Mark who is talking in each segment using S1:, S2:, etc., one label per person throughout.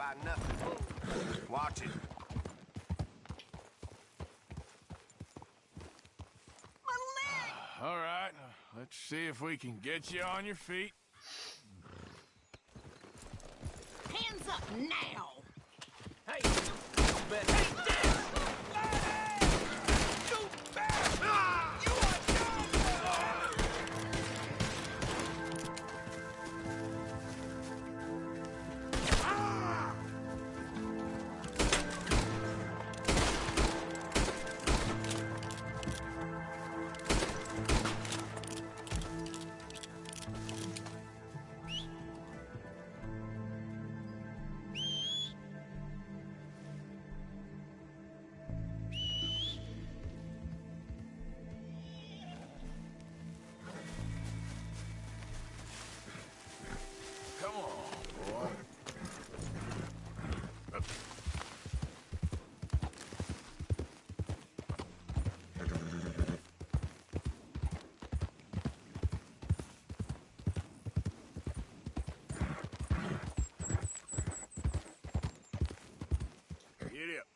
S1: by nothing. Watch it.
S2: All right, let's see if we can get you on your feet.
S3: Hands up now!
S1: Hey, you better. Hey, this! You better! You are done!
S2: Come on, boy. Get up.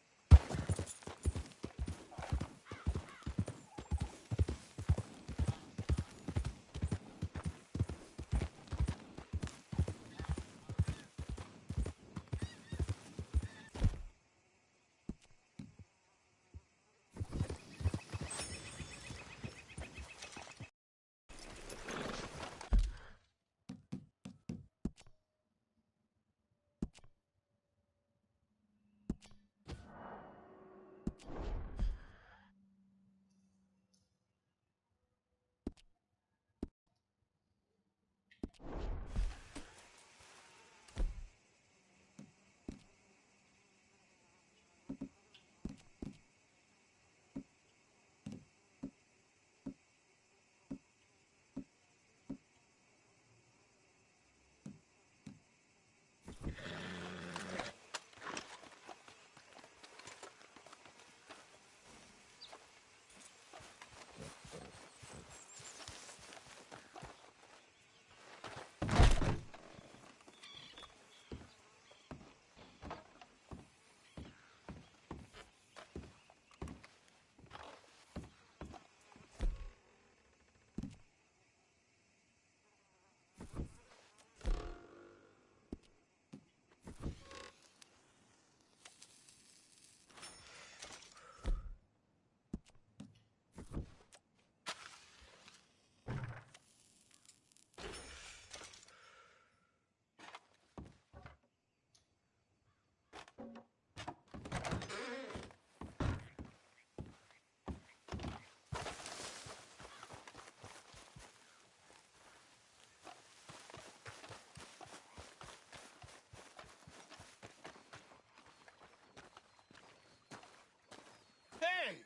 S4: Hey!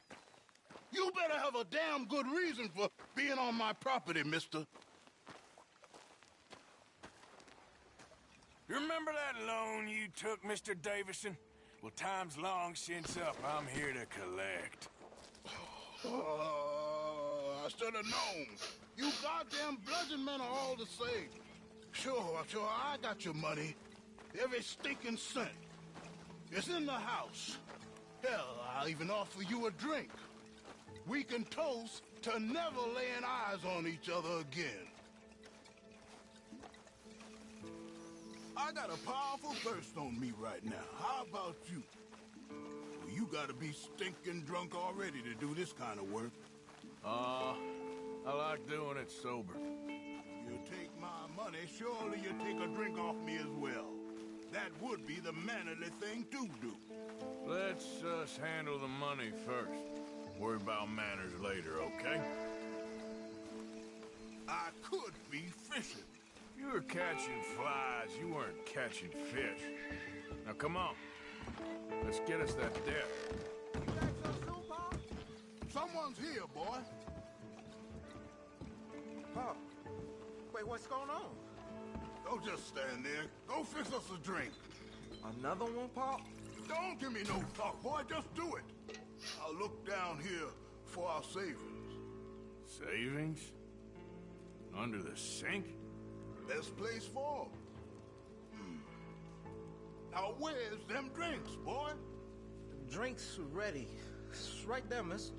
S4: You better have a damn good reason for being on my property, mister.
S2: You remember that loan you took, Mr. Davison? Well, time's long since up. I'm here to collect.
S4: I should have known. You goddamn bludgeon men are all the same. Sure, I got your money. Every stinking cent. It's in the house. Hell, I'll even offer you a drink. We can toast to never laying eyes on each other again. I got a powerful thirst on me right now. How about you? Well, you gotta be stinking drunk already to do this kind of work.
S2: I like doing it sober.
S4: You take my money, surely you take a drink off me as well. That would be the mannerly thing to do.
S2: Let's handle the money first. Worry about manners later, okay?
S4: I could be fishing.
S2: You were catching flies, you weren't catching fish. Now come on. Let's get us that debt.
S4: You got some soup, Pop? Someone's here, boy.
S1: Pop, wait, what's going on?
S4: Don't just stand there. Go fix us a drink.
S1: Another one, Pop?
S4: Don't give me no talk, boy. Just do it. I'll look down here for our savings.
S2: Savings? Under the sink?
S4: Best place for 'em. Where's them drinks, boy?
S5: Drinks ready. It's right there, miss.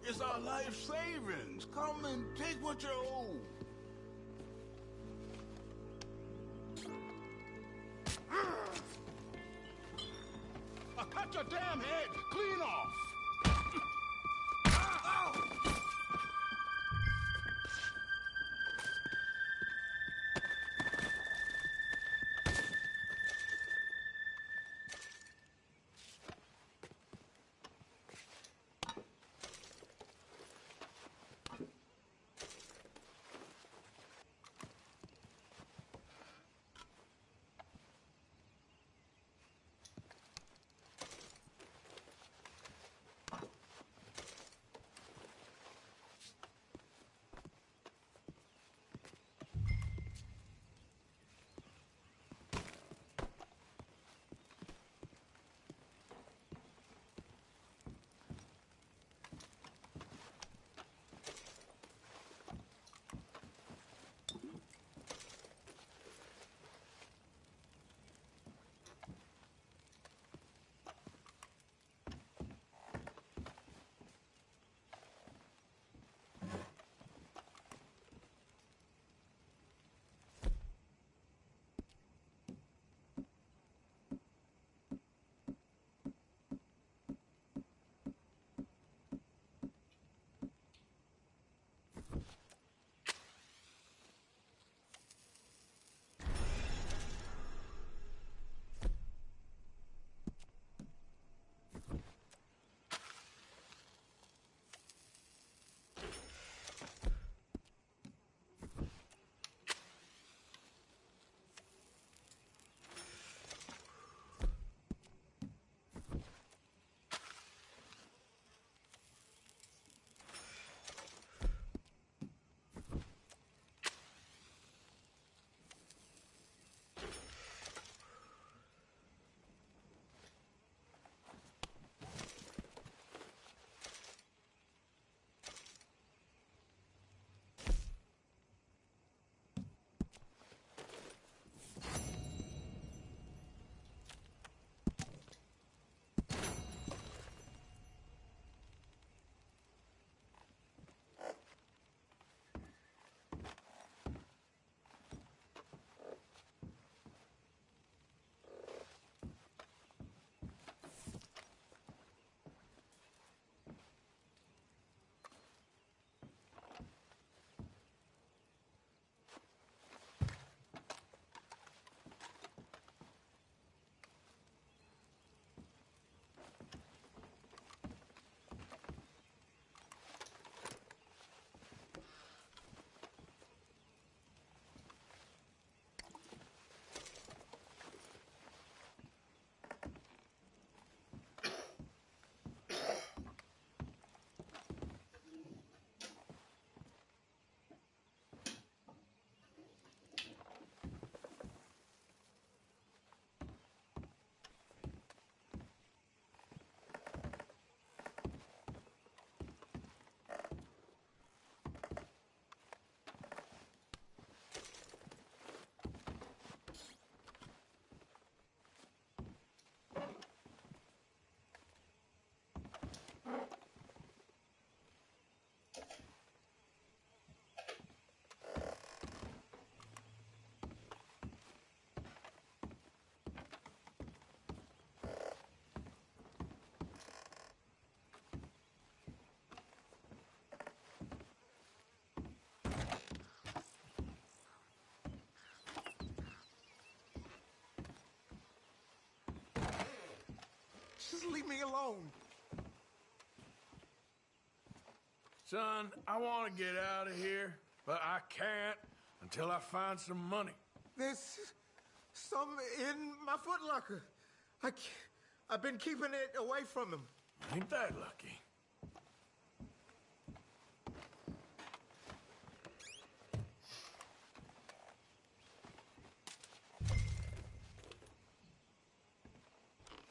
S4: It's our life savings. Come and take what you owe. I cut your damn head clean off.
S5: Just leave me alone.
S2: Son, I want to get out of here, but I can't until I find some money.
S5: There's some in my footlocker. I've been keeping it away from him.
S2: Ain't that lucky?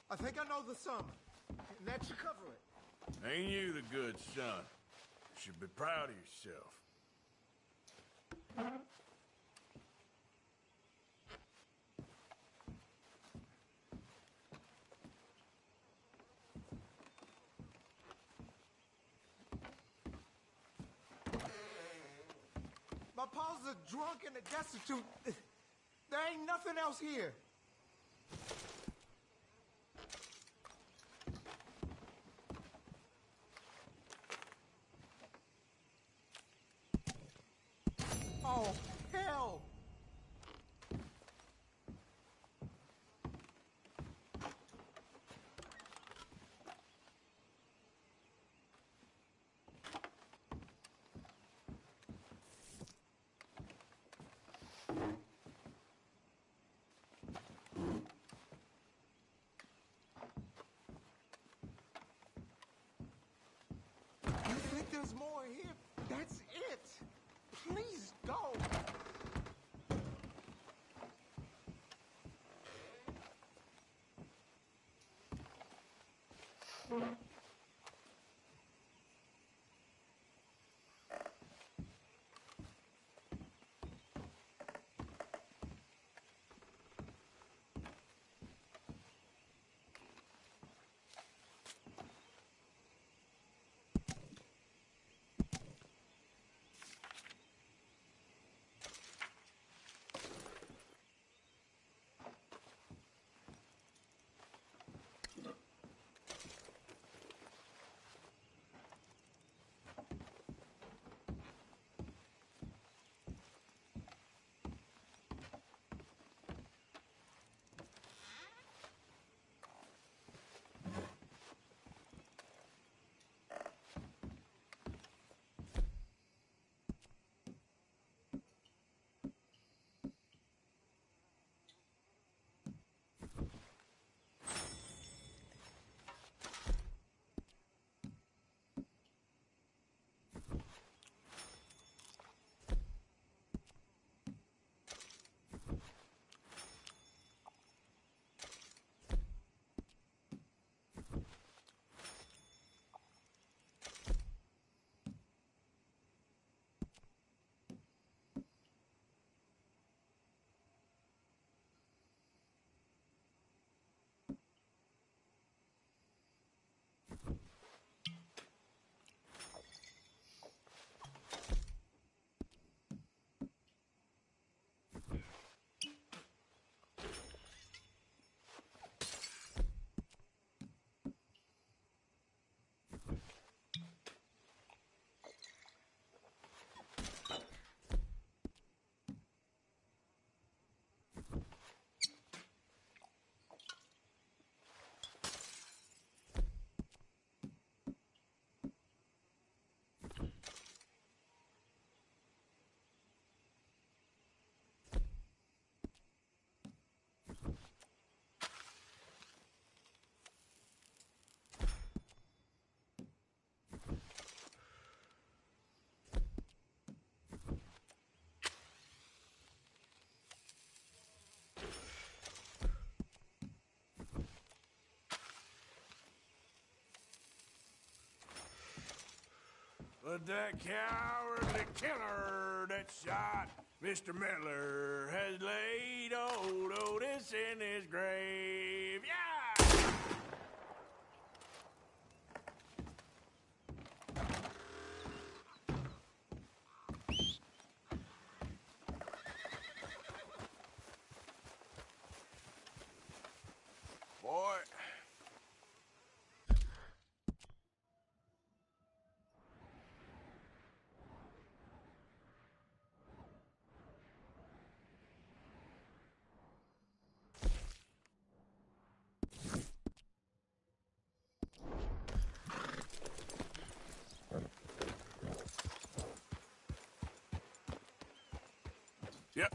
S5: I think I know the sum. And that should cover it.
S2: Ain't you the good son? You should be proud of yourself.
S5: My pa's a drunk and a destitute. There ain't nothing else here. Oh, hell! You think there's more here? That's it! Please go!
S2: But that cowardly killer that shot Mr. Miller has laid old Otis in his grave. Yeah! Boy. Yep.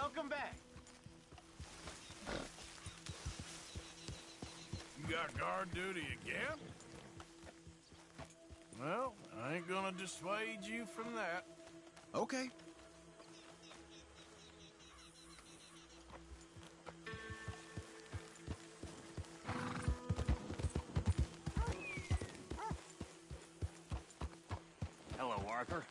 S1: Welcome back.
S2: You got guard duty again? Well, I ain't gonna dissuade you from that.
S6: Okay.
S1: Hello, Arthur.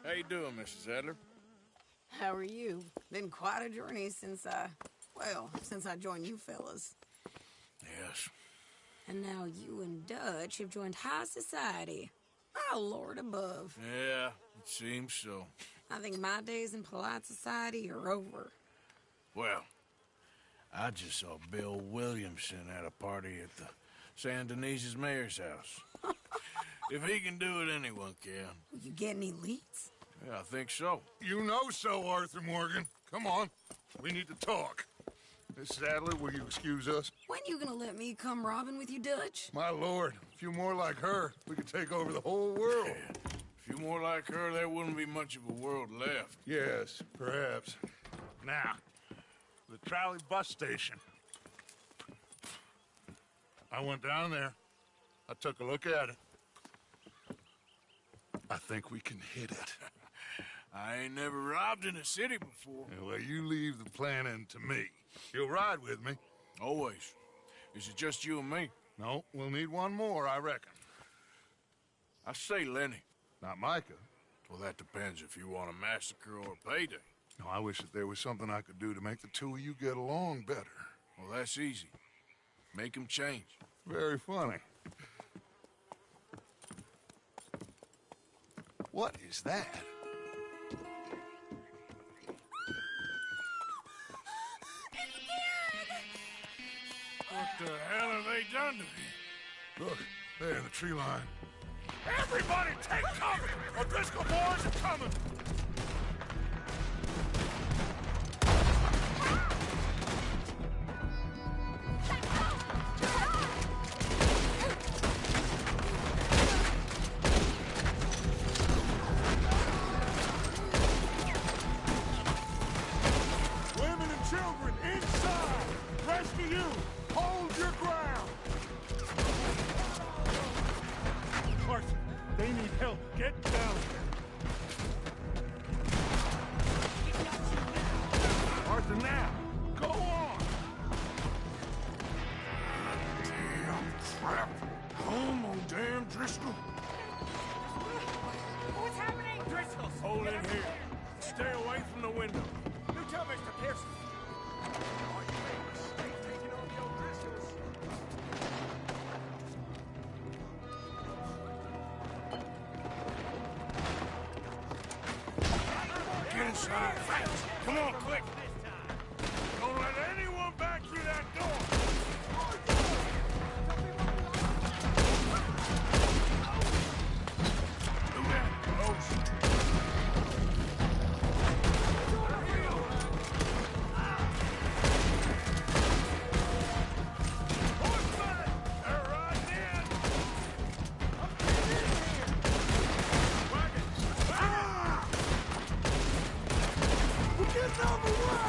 S2: How you doing, Mrs. Adler?
S3: How are you? Been quite a journey since I joined you fellas.
S2: Yes.
S3: And now you and Dutch have joined high society. Oh, Lord above.
S2: Yeah, it seems so.
S3: I think my days in polite society are over.
S2: Well, I just saw Bill Williamson at a party at the San Denise's mayor's house. If he can do it, anyone can.
S3: Will you get any leads?
S2: Yeah, I think so.
S7: You know so, Arthur Morgan. Come on. We need to talk. Mrs. Adler, will you excuse us?
S3: When you gonna let me come robbing with you, Dutch?
S7: My lord, a few more like her, we could take over the whole world.
S2: Yeah. A few more like her, there wouldn't be much of a world left.
S7: Yes, perhaps. Now, the trolley bus station. I went down there. I took a look at it. I think we can hit it.
S2: I ain't never robbed in a city before.
S7: Yeah, well, you leave the planning to me. You'll ride with me?
S2: Always. Is it just you and me?
S7: No, we'll need one more, I reckon.
S2: I say Lenny.
S7: Not Micah.
S2: Well, that depends if you want a massacre or a payday.
S7: No, I wish that there was something I could do to make the two of you get along better.
S2: Well, that's easy. Make them change.
S7: Very funny. What is that?
S2: What the hell have they done to me?
S7: Look, there in the tree line. Everybody take cover! O'Driscoll boys are coming! Women and children inside! Rest of you, hold your ground! Arthur, they need help. Get down here. Arthur, now! Go on!
S2: Damn crap. Home on damn Driscoll.
S1: What's happening? Driscoll,
S2: Hold in here. Stay away from the window.
S1: You tell Mr. Pearson. Oh, you made a mistake taking on the O'Driscolls.
S2: Get inside. Fast. Come on, quick. Don't let anyone back through that door. Do that close. They're riding in. Wagons. Ah!
S7: We're getting out of the way!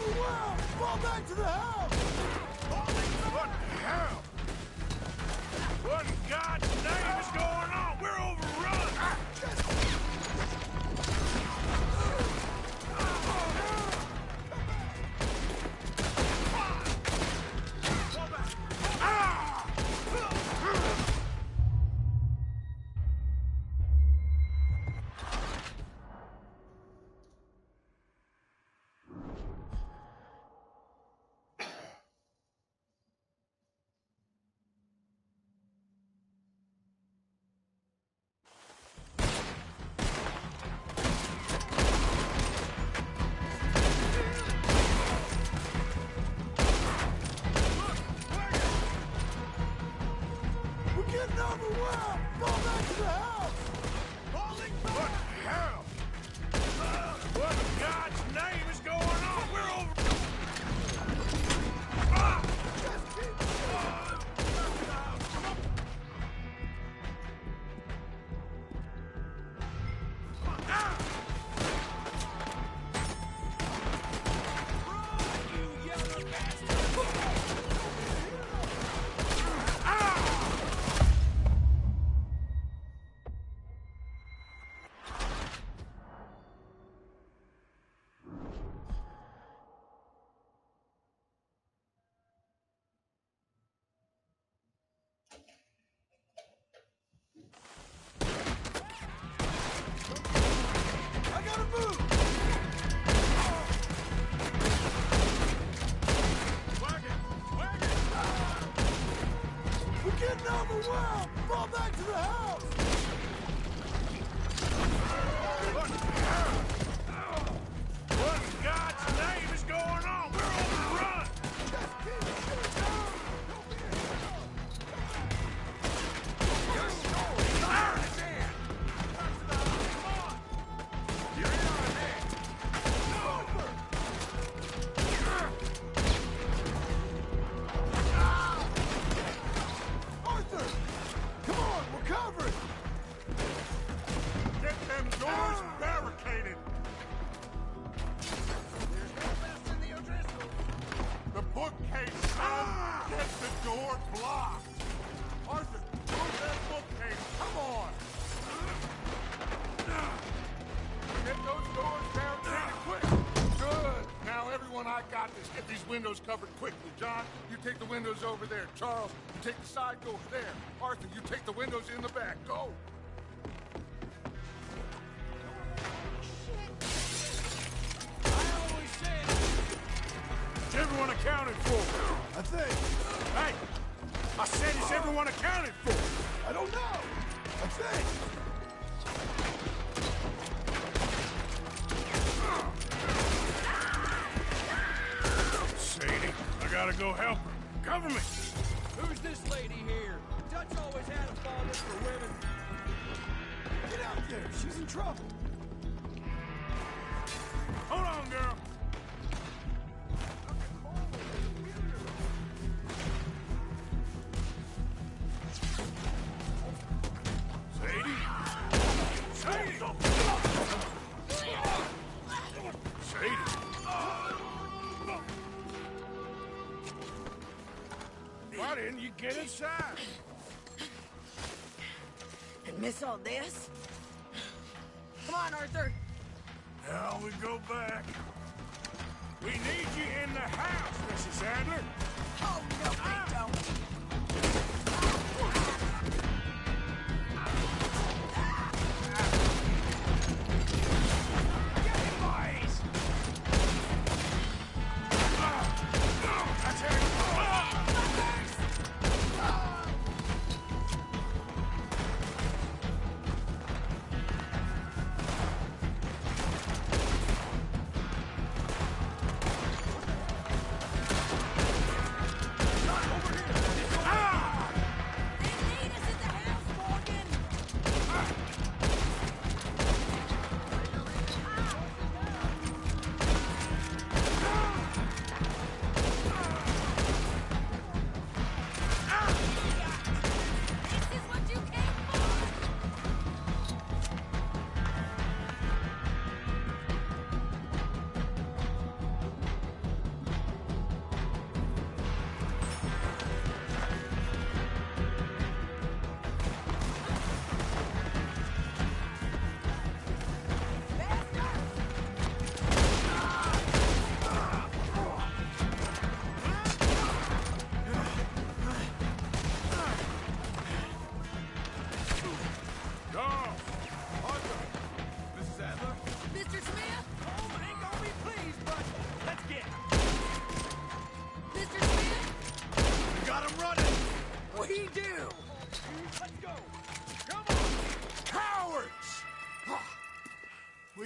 S1: overwhelmed! Fall back to the house!
S2: What the hell? What in God's name is going on? We're overrun!
S1: We're getting overwhelmed! Fall back to the house! Falling back!
S2: What the hell? What in God's name is going on? We're over... Ah!
S1: Just keep going!
S2: Ah!
S1: You yellow bastard! I gotta move!
S2: Wagon! Wagon!
S1: We're getting overwhelmed! Fall back to the house!
S2: What the hell? What in God's name is going on? We're overrun!
S1: Just keep going! Don't be a hero!
S2: You're stolen! Iron his hand! Come on! You're in on it!
S1: Arthur! Come on, we're covered!
S7: Get them doors barricaded.
S1: There's no mess in the O'Driscoll!
S7: The bookcase, son. Get the door blocked. Arthur, move that bookcase. Come on. Get those doors barricaded quick. Good. Now, everyone, I got this. Get these windows covered quickly. John, you take the windows over there. Charles, you take the side doors there. Arthur, you take the windows in the back. Go.
S2: I always said... Is everyone accounted for?
S1: I think.
S2: Hey! I said, is everyone accounted for?
S1: I don't know! I think.
S2: Sadie, I gotta go help her. Cover me!
S1: Who's this lady here? Dutch always had a fondness for women. Get out there! She's in trouble!
S2: Hold on, girl. Sadie? Sadie! Sadie! Why didn't you get inside?
S3: And miss all this? Come on, Arthur.
S2: Now we go back. We need you in the house, Mrs. Adler.
S3: Oh, no, they don't.
S2: That's it.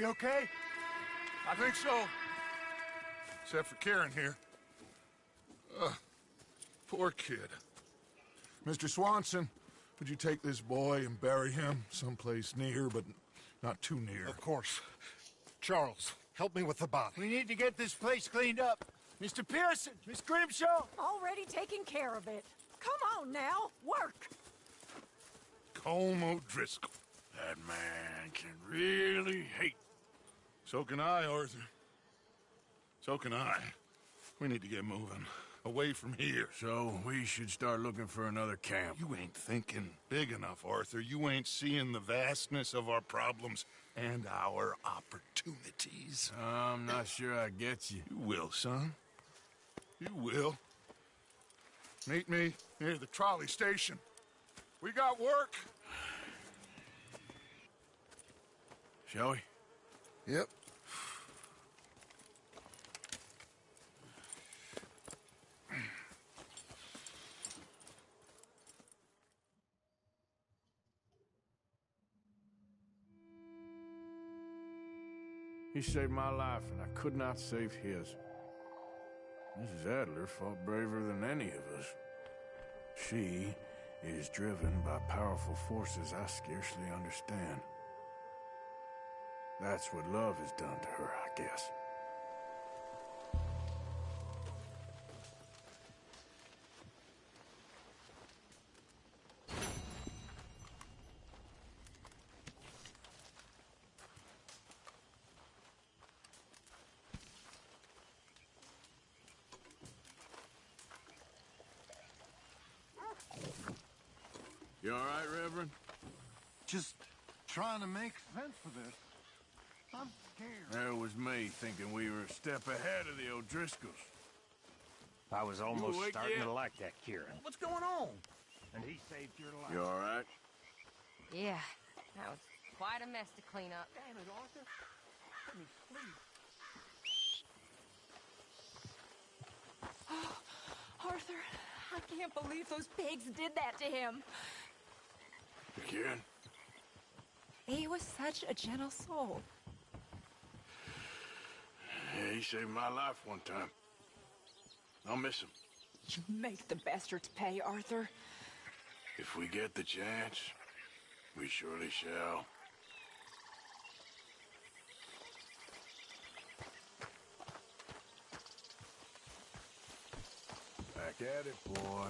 S7: We okay? I think so. Except for Karen here. Poor kid. Mr. Swanson, would you take this boy and bury him someplace near, but not too near?
S6: Of course. Charles, help me with the body.
S1: We need to get this place cleaned up. Mr. Pearson, Miss Grimshaw.
S8: Already taking care of it. Come on now, work.
S7: Colm O'Driscoll.
S2: That man can really hate.
S7: So can I, Arthur. So can I. We need to get moving. Away from here.
S2: So we should start looking for another camp.
S7: You ain't thinking big enough, Arthur. You ain't seeing the vastness of our problems and our opportunities.
S2: I'm not sure I get you.
S7: You will, son. You will. Meet me near the trolley station. We got work.
S2: Shall we?
S7: Yep.
S2: He saved my life, and I could not save his. Mrs. Adler fought braver than any of us. She is driven by powerful forces I scarcely understand. That's what love has done to her, I guess. You all right, Reverend?
S6: Just trying to make sense of this. I'm scared.
S2: That was me thinking we were a step ahead of the O'Driscolls.
S9: I was almost
S2: awake
S9: starting
S2: yet?
S9: to like that Kieran.
S1: What's going on?
S9: And he saved your life.
S2: You all right?
S10: Yeah, that was quite a mess to clean up.
S6: Damn it, Arthur. Let me sleep.
S8: Arthur, I can't believe those pigs did that to him.
S2: Kieran?
S8: He was such a gentle soul.
S2: Yeah, he saved my life one time. I'll miss him.
S8: You make the bastards pay, Arthur.
S2: If we get the chance, we surely shall. Back at it, boy.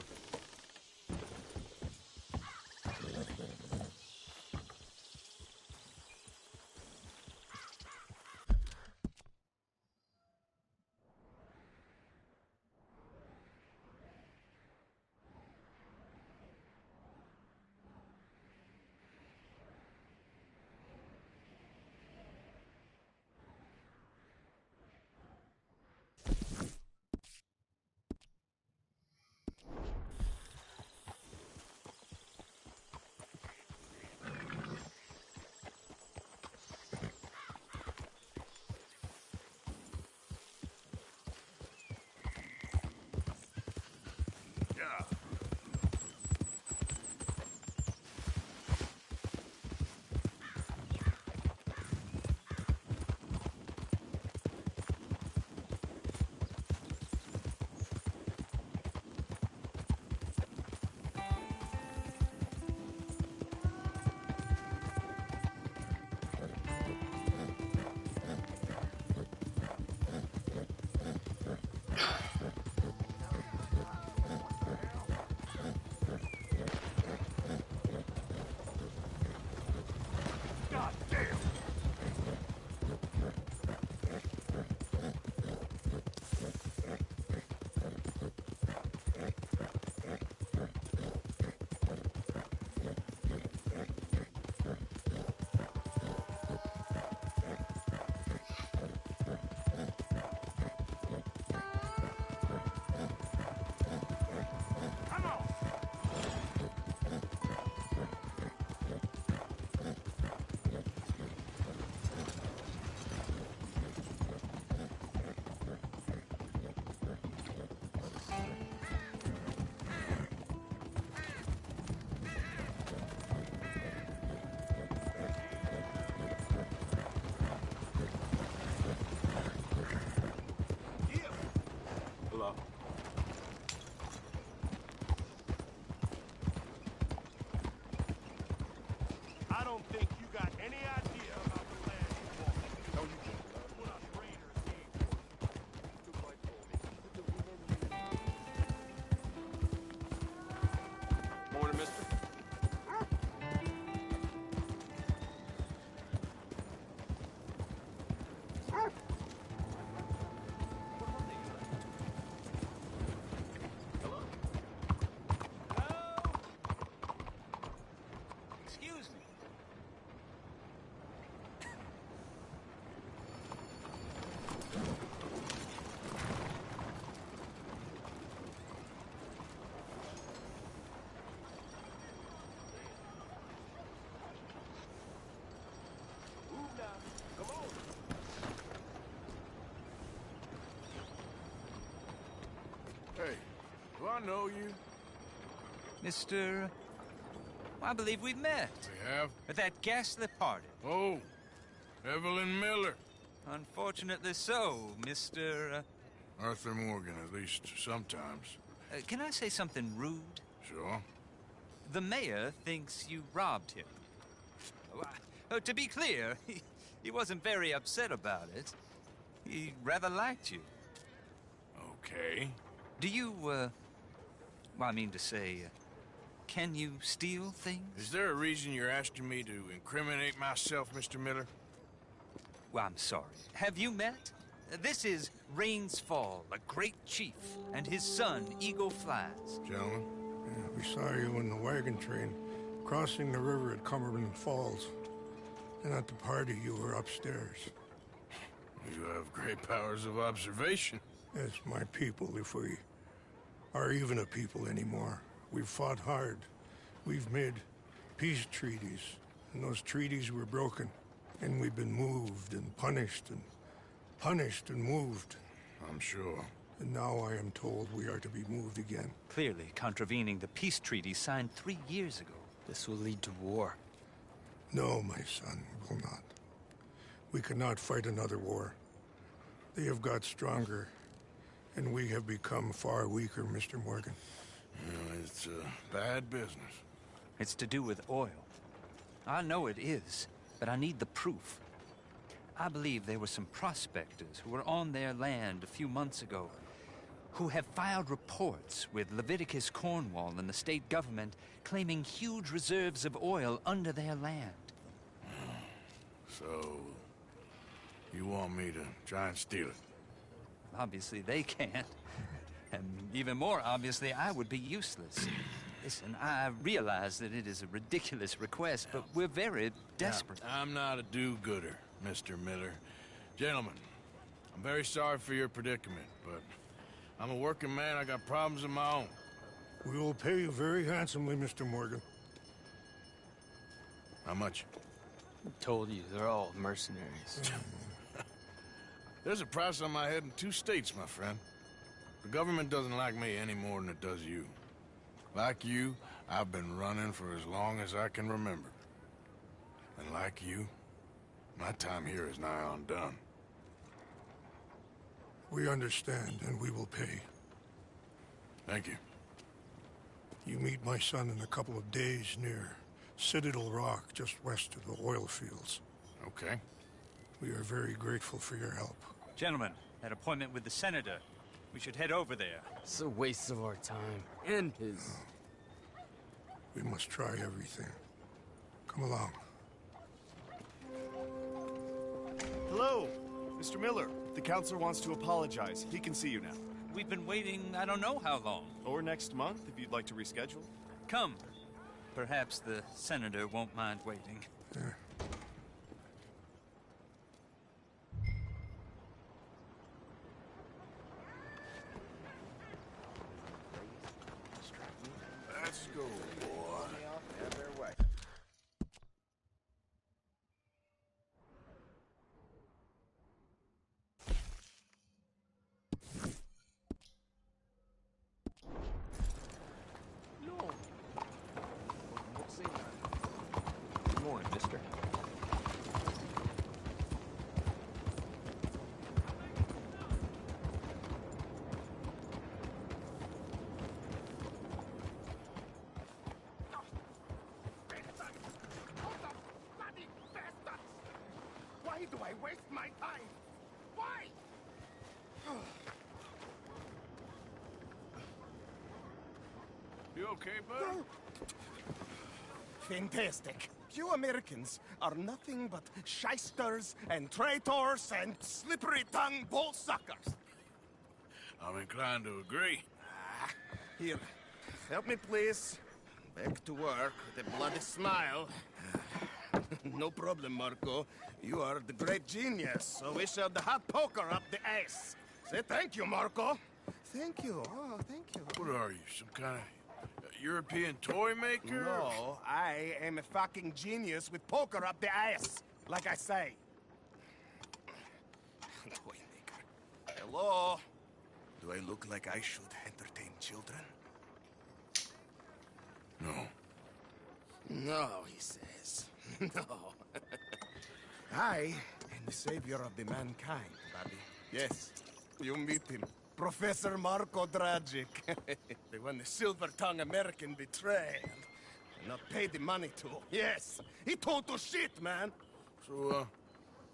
S2: Hey, do I know you?
S11: Mr. I believe we've met.
S2: We have?
S11: At that ghastly party.
S2: Oh, Evelyn Miller.
S11: Unfortunately so, Mr.
S2: Arthur Morgan, at least sometimes.
S11: Can I say something rude?
S2: Sure.
S11: The mayor thinks you robbed him. To be clear, he wasn't very upset about it. He rather liked you.
S2: Okay.
S11: Do you, well, I mean to say, can you steal things?
S2: Is there a reason you're asking me to incriminate myself, Mr. Miller?
S11: Well, I'm sorry. Have you met? This is Rains Fall, a great chief, and his son, Eagle Flies.
S2: Gentlemen?
S12: Yeah, we saw you in the wagon train, crossing the river at Cumberland Falls. And at the party, you were upstairs.
S2: You have great powers of observation.
S12: Yes, my people, if we are even a people anymore. We've fought hard. We've made peace treaties, and those treaties were broken. And we've been moved and punished and moved.
S2: I'm sure.
S12: And now I am told we are to be moved again.
S11: Clearly contravening the peace treaty signed 3 years ago.
S5: This will lead to war.
S12: No, my son, will not. We cannot fight another war. They have got stronger, and we have become far weaker, Mr. Morgan.
S2: It's bad business.
S11: It's to do with oil. I know it is, but I need the proof. I believe there were some prospectors who were on their land a few months ago who have filed reports with Leviticus Cornwall and the state government claiming huge reserves of oil under their land.
S2: So, you want me to try and steal it?
S11: Obviously they can't. And even more obviously, I would be useless. Listen, I realize that it is a ridiculous request, but we're very desperate.
S2: Now, I'm not a do-gooder, Mr. Miller. Gentlemen, I'm very sorry for your predicament, but I'm a working man. I got problems of my own.
S12: We will pay you very handsomely, Mr. Morgan.
S2: How much?
S5: Told you, they're all mercenaries.
S2: There's a price on my head in 2 states, my friend. The government doesn't like me any more than it does you. Like you, I've been running for as long as I can remember. And like you, my time here is nigh on done.
S12: We understand, and we will pay.
S2: Thank you.
S12: You meet my son in a couple of days near Citadel Rock, just west of the oil fields.
S2: Okay.
S12: We are very grateful for your help.
S11: Gentlemen, that appointment with the senator. We should head over there.
S5: It's a waste of our time. And his.
S12: We must try everything. Come along.
S13: Hello, Mr. Miller. The counselor wants to apologize. He can see you now.
S11: We've been waiting I don't know how long.
S13: Or next month, if you'd like to reschedule.
S11: Come. Perhaps the senator won't mind waiting.
S12: Yeah.
S2: Let's go, boy.
S9: Have their way.
S5: Good morning, mister.
S7: Why do I waste my time? Why?
S2: You okay, bud?
S7: Fantastic. You Americans are nothing but shysters and traitors and slippery-tongued bull suckers.
S2: I'm inclined to agree.
S7: Here, help me, please. Back to work with a bloody smile. No problem, Marco. You are the great genius, so we shall the hot poker up the ass. Say thank you, Marco. Thank you. Oh, thank you.
S2: What are you, some kind of European toy maker?
S7: No, I am a fucking genius with poker up the ass, like I say. Toy maker. Hello?
S14: Do I look like I should entertain children?
S2: No.
S14: No, he says. No. I am the savior of the mankind, Bobby. Yes, you meet him. Professor Marco Dragic. The one the silver-tongued American betrayed and not paid the money to. Yes, he total shit, man.
S2: So,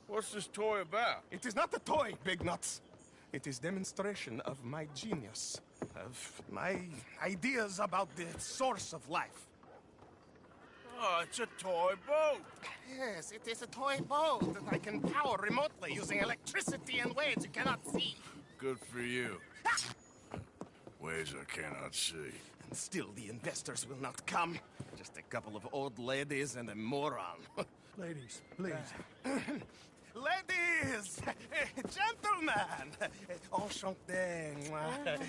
S2: what's this toy about?
S14: It is not a toy, Big Nuts. It is demonstration of my genius, of my ideas about the source of life.
S2: Oh, it's a toy boat.
S14: Yes, it is a toy boat that I can power remotely using electricity in ways you cannot see.
S2: Good for you. Ways I cannot see.
S14: And still the investors will not come. Just a couple of old ladies and a moron.
S12: Ladies, please.
S14: Ladies! Gentlemen! Enchanté.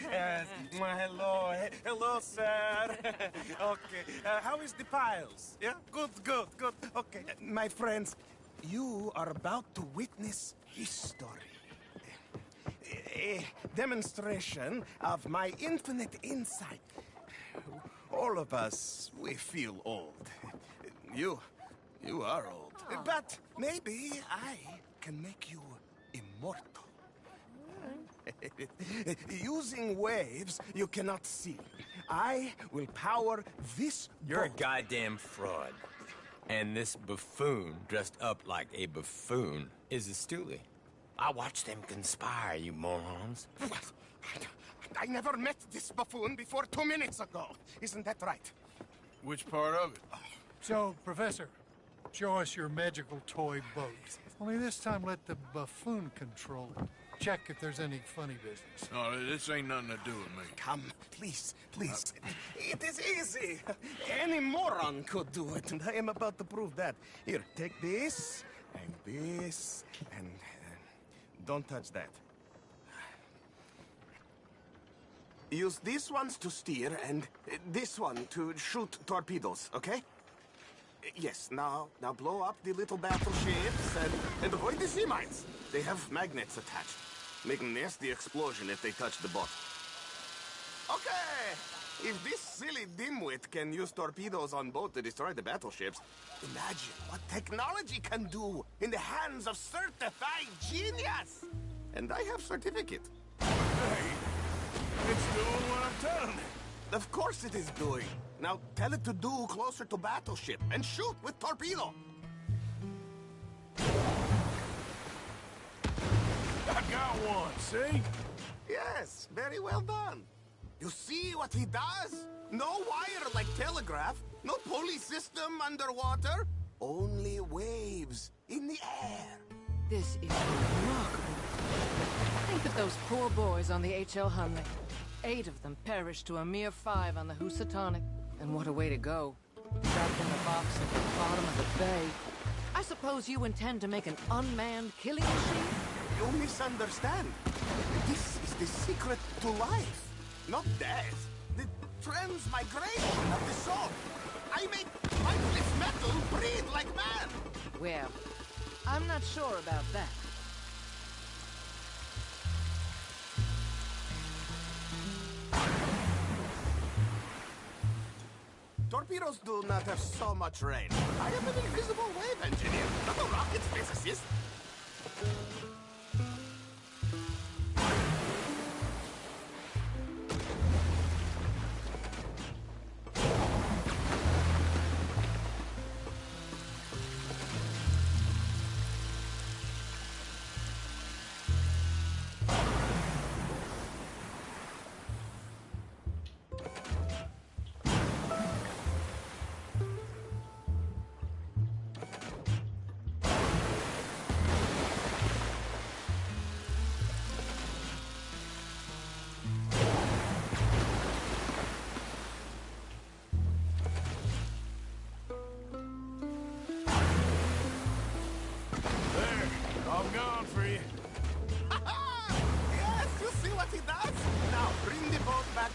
S14: Yes. Hello. Hello, sir. Okay. How is the piles? Yeah? Good. Okay. My friends, you are about to witness history. A demonstration of my infinite insight. All of us, we feel old. You are old. But maybe I can make you immortal. Using waves you cannot see. I will power this
S15: You're a
S14: boat.
S15: goddamn fraud. And this buffoon, dressed up like a buffoon, is a stoolie. I watched them conspire, you morons.
S14: I never met this buffoon before 2 minutes ago. Isn't that right?
S2: Which part of it?
S16: So, Professor, show us your magical toy boat. Only this time let the buffoon control it. Check if there's any funny business.
S2: No, this ain't nothing to do with me.
S14: Come, please. It is easy. Any moron could do it, and I am about to prove that. Here, take this, and this, and don't touch that. Use these ones to steer, and this one to shoot torpedoes, okay? Yes, now blow up the little battleships and avoid the sea mines. They have magnets attached. Make a nasty explosion if they touch the boat. Okay! If this silly dimwit can use torpedoes on boat to destroy the battleships, imagine what technology can do in the hands of certified genius! And I have certificate.
S2: Hey, it's doing what I'm telling it.
S14: Of course it is doing. Now tell it to do closer to battleship and shoot with torpedo.
S2: I got one, see?
S14: Yes, very well done. You see what he does? No wire like telegraph, no pulley system underwater, only waves in the air.
S17: This is remarkable. Think of those poor boys on the H.L. Hunley. 8 of them perished to a mere 5 on the Housatonic. And what a way to go. Trapped in a box at the bottom of the bay. I suppose you intend to make an unmanned killing machine?
S14: You misunderstand. This is the secret to life. Not death. The transmigration of the soul. I make lifeless metal breathe like man.
S17: Well, I'm not sure about that.
S14: Torpedoes do not have so much range. I am an invisible wave engineer, not a rocket physicist.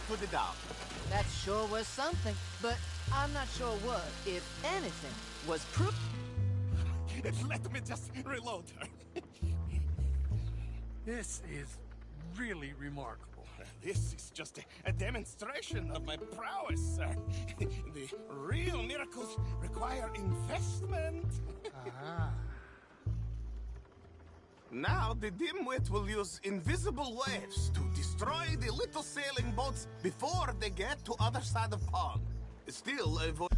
S14: To the dock.
S17: That sure was something, but I'm not sure what, if anything, was proof.
S14: Let me just reload her.
S16: This is really remarkable.
S14: This is just a demonstration of my prowess, sir. The real miracles require investment. Now the dimwit will use invisible waves to destroy the little sailing boats before they get to other side of pond. Still avoid...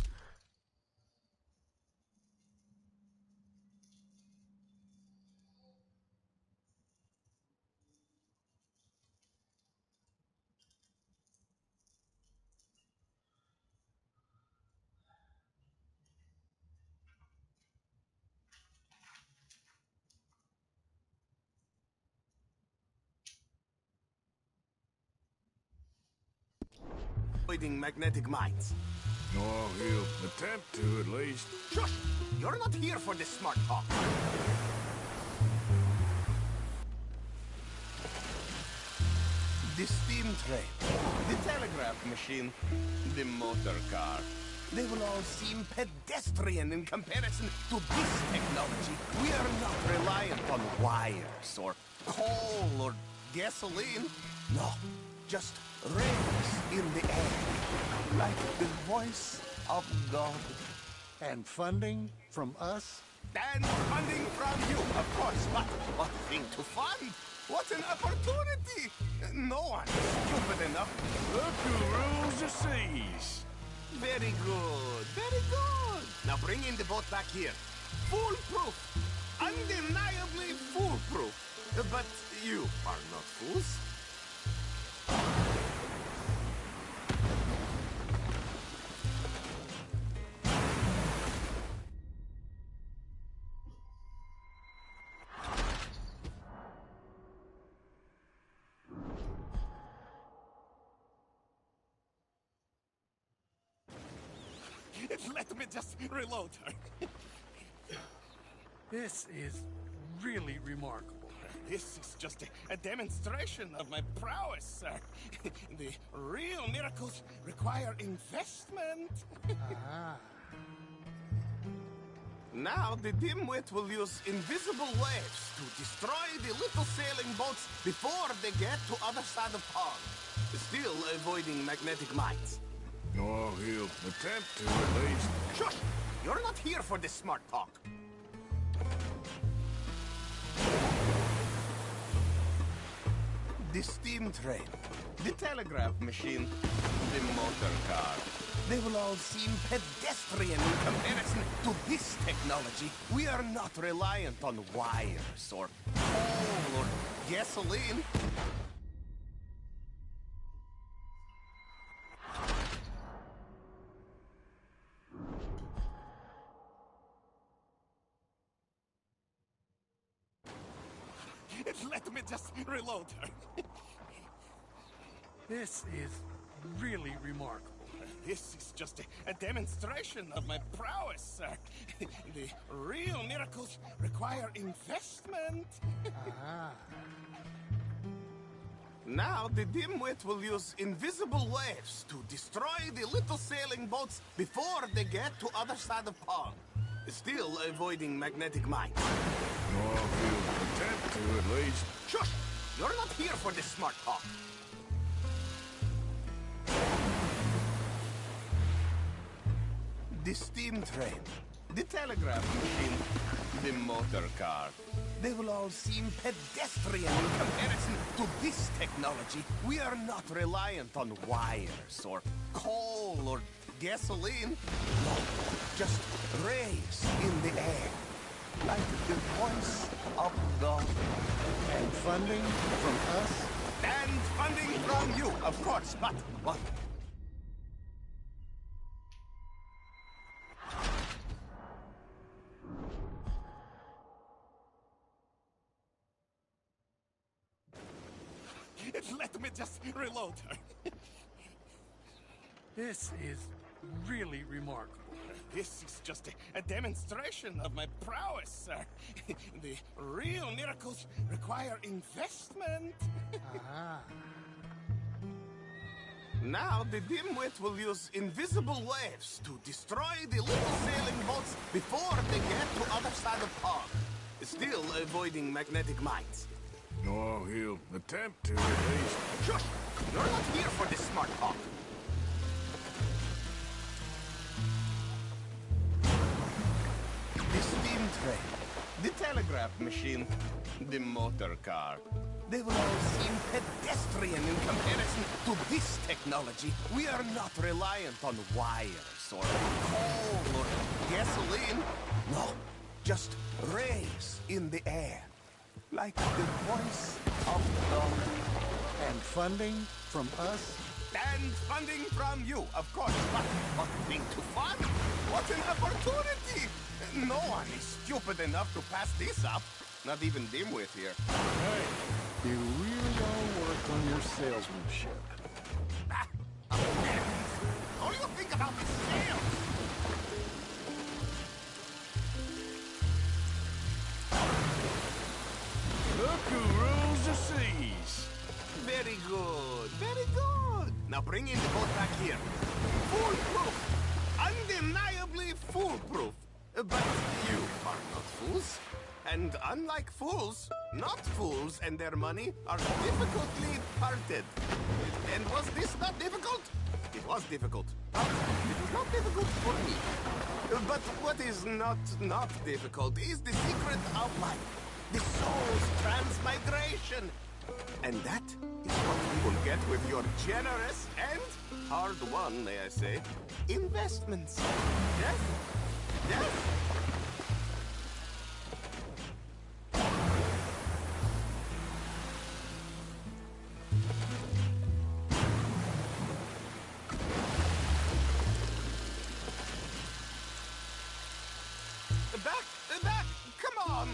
S14: avoiding magnetic mines.
S2: Oh, he'll attempt to, at least.
S14: Shush! You're not here for this smart talk. The steam train, the telegraph machine, the motor car. They will all seem pedestrian in comparison to this technology. We are not reliant on wires or coal or gasoline. No, just rays in the air, like the voice of God.
S6: And funding from us?
S14: And funding from you, of course. But what thing to fund? What an opportunity! No one is stupid enough.
S2: Look who rules the seas.
S14: Very good, very good. Now bring in the boat back here. Foolproof. Undeniably foolproof. But you are not fools. Let me just reload her.
S16: This is really remarkable.
S14: This is just a demonstration of my prowess, sir. The real miracles require investment. Now the dimwit will use invisible waves to destroy the little sailing boats before they get to other side of pond. Still avoiding magnetic mines.
S2: Oh, he'll attempt to, at least.
S14: Shush! You're not here for this smart talk. The steam train, the telegraph machine, the motor car. They will all seem pedestrian in comparison to this technology. We are not reliant on wires or coal or gasoline. Let me just reload her.
S16: This is really remarkable.
S14: This is just a demonstration of my prowess, sir. The real miracles require investment. Now the dimwit will use invisible waves to destroy the little sailing boats before they get to other side of pond. Still avoiding magnetic mines.
S2: Oh, he'll attempt to, at least.
S14: Shush! You're not here for this smart talk. The steam train, the telegraph machine, the motor car. They will all seem pedestrian in comparison to this technology. We are not reliant on wires or coal or gasoline. No, just rays in the air, like the voice of God.
S6: And funding from us?
S14: And funding from you, of course, but what? Let me just reload her.
S16: This is really remarkable.
S14: This is just a demonstration of my prowess, sir. The real miracles require investment. Now the dimwit will use invisible waves to destroy the little sailing boats before they get to other side of pond. Still avoiding magnetic mines.
S2: Oh, he'll attempt to, at least.
S14: Shush! You're not here for this smart talk. The steam train, the telegraph machine, the motor car. They will all seem pedestrian in comparison to this technology. We are not reliant on wires or coal or gasoline. No, just rays in the air. Like the voice of dawn.
S6: And funding from us?
S14: And funding from you, of course. But being too fun? What an opportunity! No one is stupid enough to pass this up. Not even Dimwit here.
S6: Hey, you really all worked on your salesmanship.
S14: What do you think about the sales?
S2: Look who rules the seas.
S14: Very good, very good. Now bring in the boat back here. Foolproof. Undeniably foolproof. But you are not fools. And unlike fools, not fools and their money are difficultly parted. And was this not difficult? It was difficult. But it was not difficult for me. But what is not difficult is the secret of life. The soul's transmigration. And that is what we will get with your generous and hard-won, may I say, investments. Yes? Yes? Back! Come on!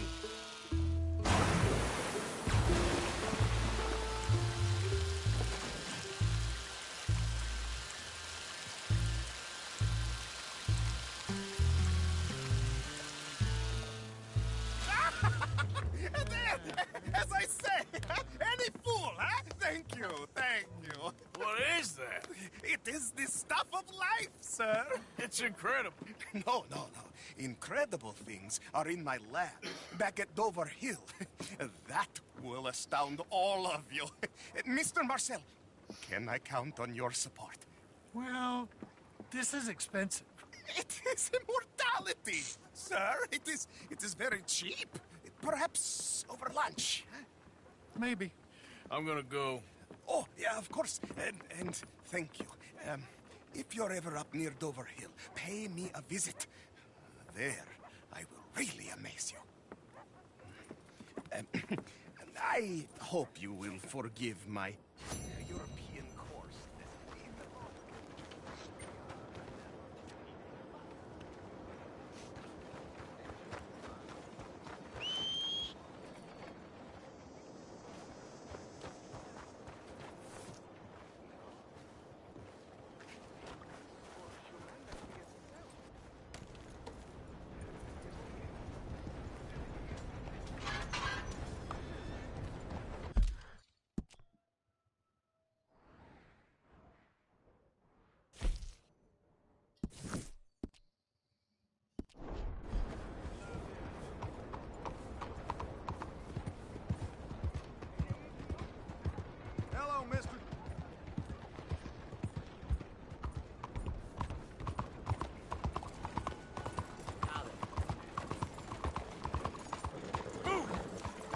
S14: As I say, any fool, huh? Thank you.
S2: What is that?
S14: It is the stuff of life, sir.
S2: It's incredible.
S14: No. Incredible things are in my lab, back at Dover Hill. That will astound all of you. Mr. Marcel, can I count on your support?
S16: Well, this is expensive.
S14: It is immortality, sir. It is very cheap. Perhaps over lunch.
S16: Maybe.
S2: I'm gonna go.
S14: Oh, yeah, of course. And thank you. If you're ever up near Dover Hill, pay me a visit. There, I will really amaze you. And I hope you will forgive my European course.
S6: Hello, mister.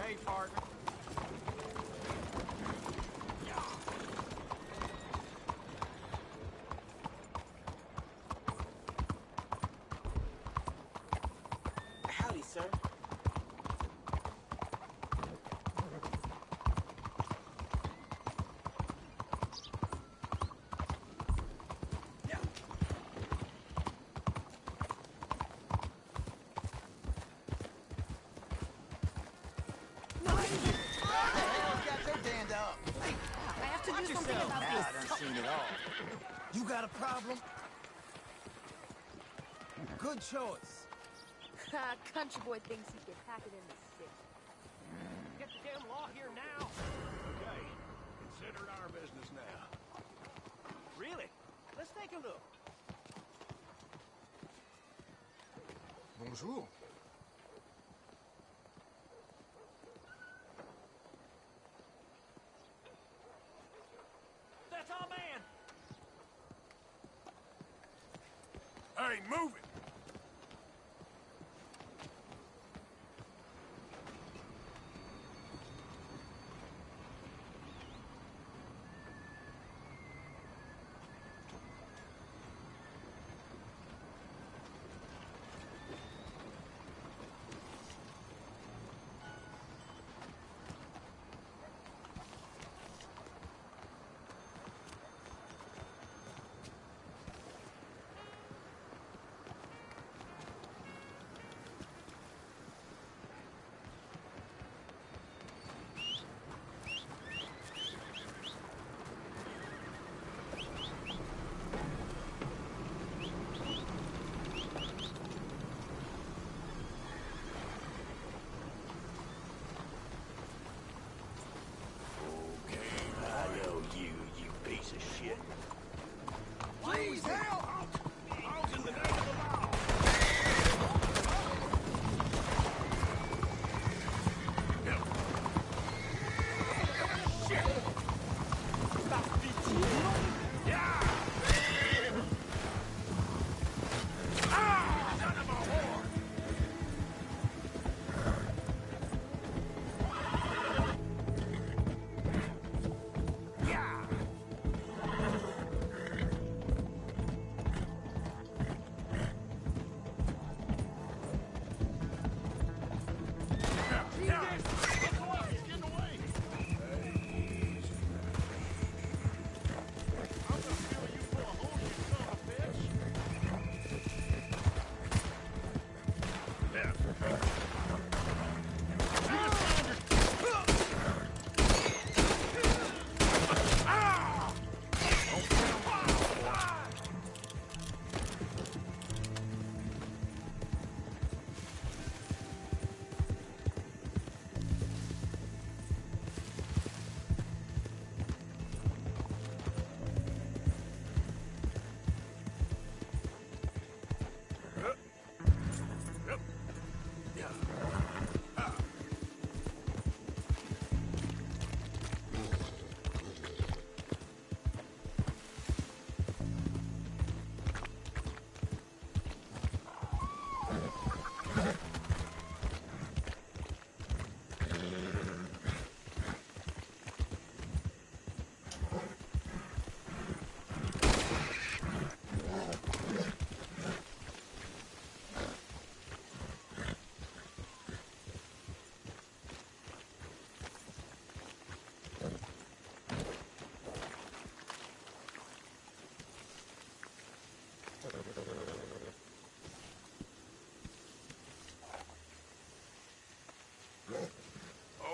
S5: Hey, partner.
S18: Howdy, sir.
S8: I have to do something about
S18: Now
S8: this.
S18: I done seen it all. You got a problem? Good choice.
S8: Country boy thinks he can pack it in the city.
S9: Get the damn law here now.
S6: Okay, consider it our business now.
S9: Really? Let's take a look.
S6: Bonjour.
S7: Hey, move it!
S1: Please help! All's in the name of the law.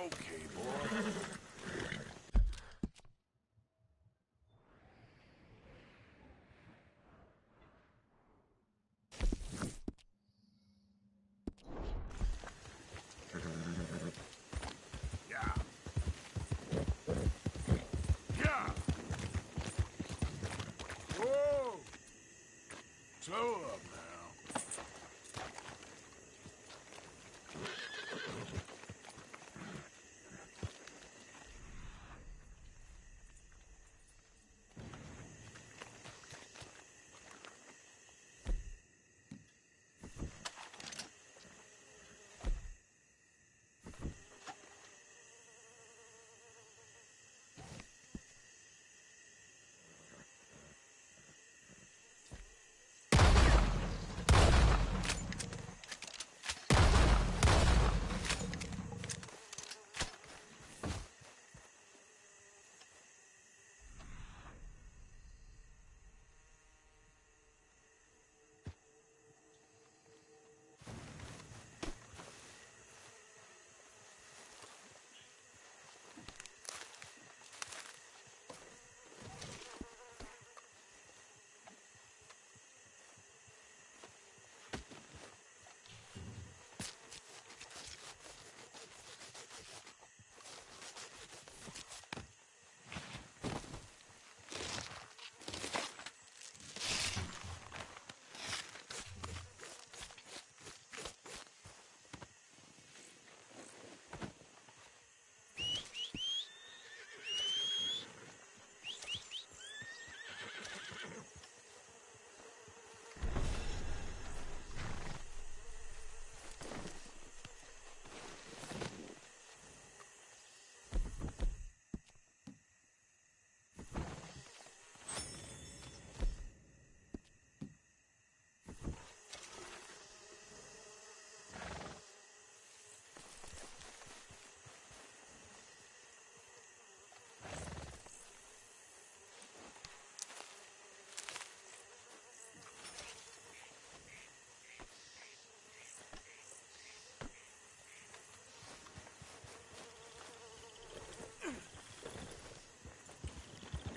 S2: Okay, boy.
S7: Yeah. Yeah. Whoa. Slow up now.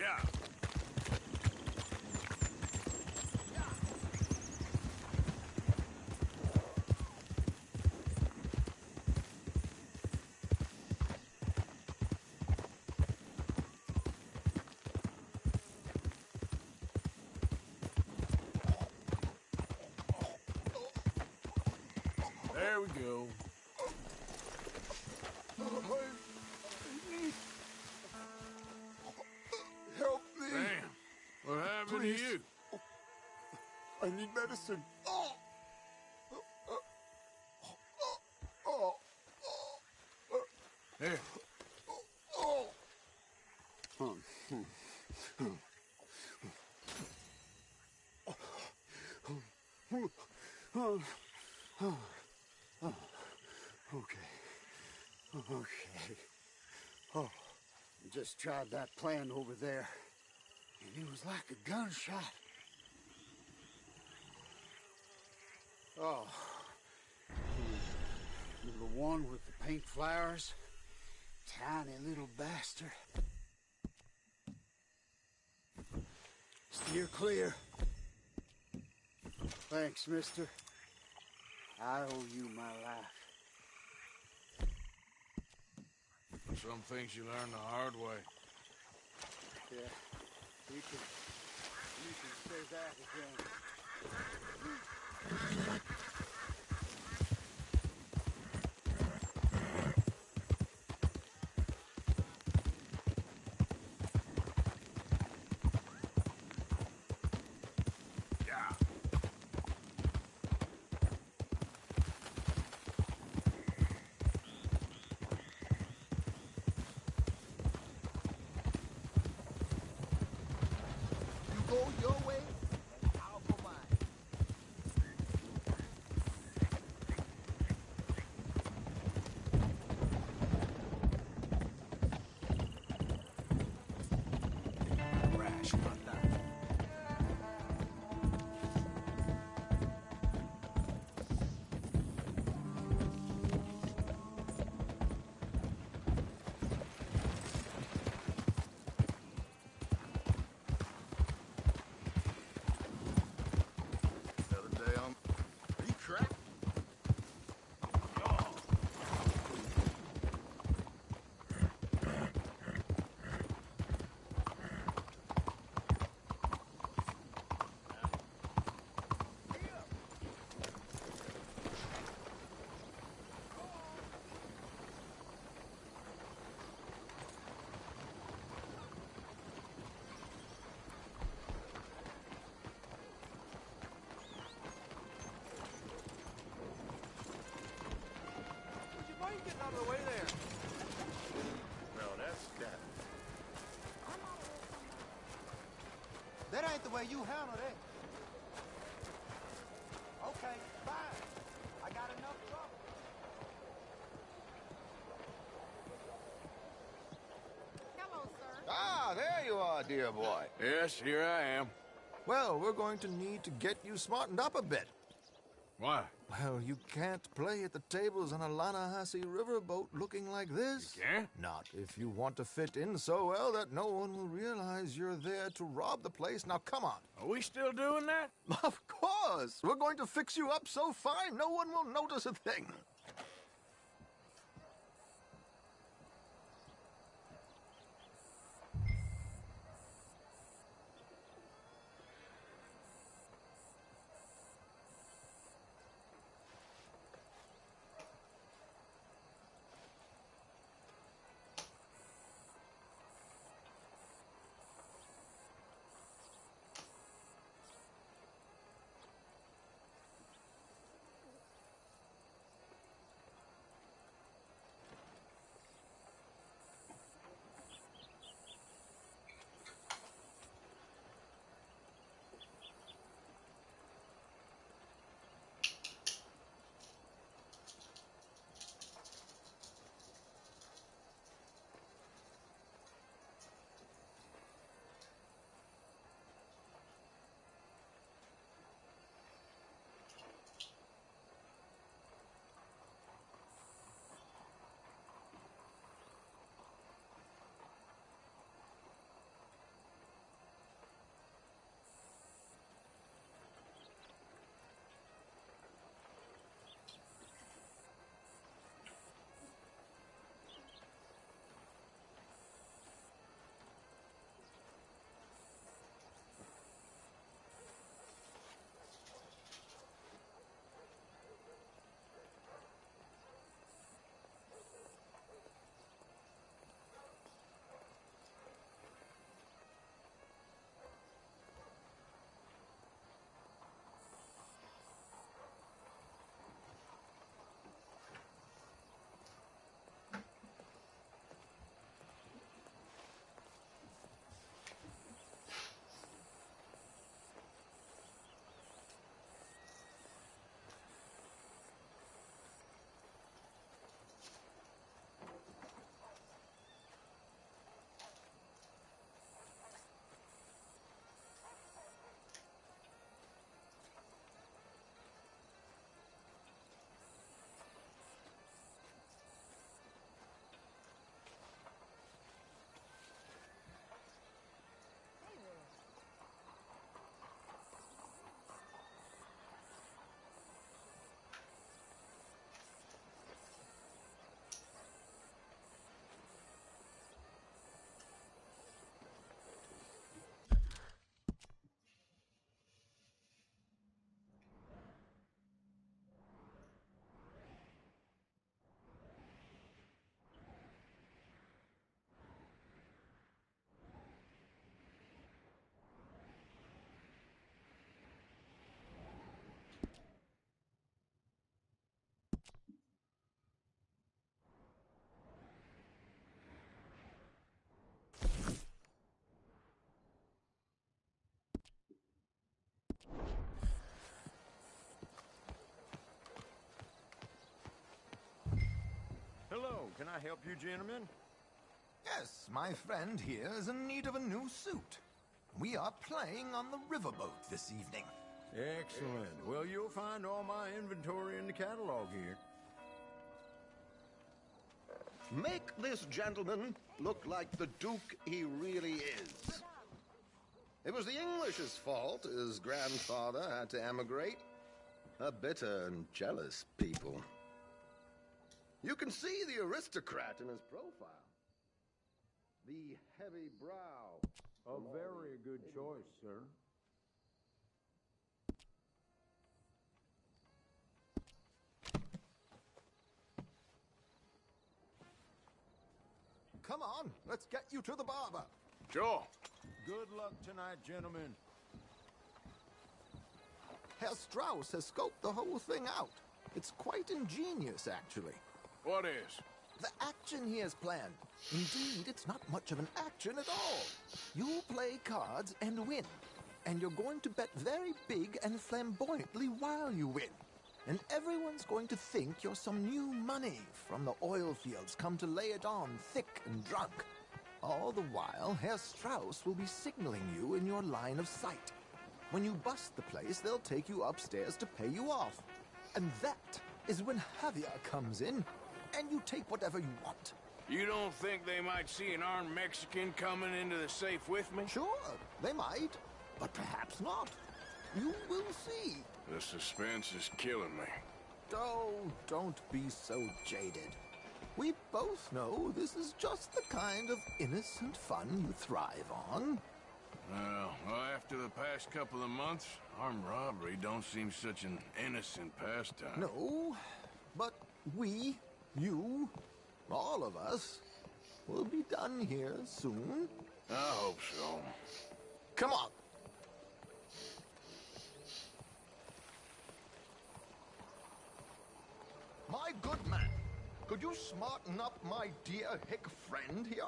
S2: Yeah. There we go.
S7: Help me.
S2: Damn. What happened
S7: Please.
S2: to you?
S7: I need medicine.
S2: Here.
S6: Okay. Oh, just tried that plan over there, and it was like a gunshot. Oh. The one with the pink flowers. Tiny little bastard. Steer clear. Thanks, mister. I owe you my life.
S2: Some things you learn the hard way.
S6: Yeah, you can say that again.
S18: Go your way, and I'll go mine.
S6: Rash, not that.
S7: Another day on. Are you cracked?
S9: Why are you getting out of the way there?
S7: No, that's that.
S18: That ain't the way you handle it. Okay, fine. I got enough trouble.
S3: Hello, sir.
S19: Ah, there you are, dear boy.
S2: Yes, here I am.
S19: Well, we're going to need to get you smartened up a bit.
S2: Why?
S19: Well, you can't play at the tables on a Lannahechee riverboat looking like this.
S2: You can't?
S19: Not if you want to fit in so well that no one will realize you're there to rob the place. Now, come on.
S2: Are we still doing that?
S19: Of course. We're going to fix you up so fine no one will notice a thing.
S20: Can I help you, gentlemen?
S19: Yes, my friend here is in need of a new suit. We are playing on the riverboat this evening.
S20: Excellent. Well, you'll find all my inventory in the catalog here.
S21: Make this gentleman look like the Duke he really is. It was the English's fault his grandfather had to emigrate. A bitter and jealous people. You can see the aristocrat in his profile. The heavy brow.
S20: A very good choice, sir.
S19: Come on, let's get you to the barber.
S2: Sure.
S20: Good luck tonight, gentlemen.
S19: Herr Strauss has scoped the whole thing out. It's quite ingenious, actually.
S2: What is?
S19: The action he has planned. Indeed, it's not much of an action at all. You play cards and win. And you're going to bet very big and flamboyantly while you win. And everyone's going to think you're some new money from the oil fields come to lay it on thick and drunk. All the while, Herr Strauss will be signaling you in your line of sight. When you bust the place, they'll take you upstairs to pay you off. And that is when Javier comes in, and you take whatever you want.
S2: You don't think they might see an armed Mexican coming into the safe with me?
S19: Sure, they might, but perhaps not. You will see.
S2: The suspense is killing me.
S19: Oh, don't be so jaded. We both know this is just the kind of innocent fun you thrive on.
S2: Well, after the past couple of months, armed robbery don't seem such an innocent pastime.
S19: No, but we, you, all of us, will be done here soon.
S2: I hope so.
S19: Come on. My good man, could you smarten up my dear hick friend here?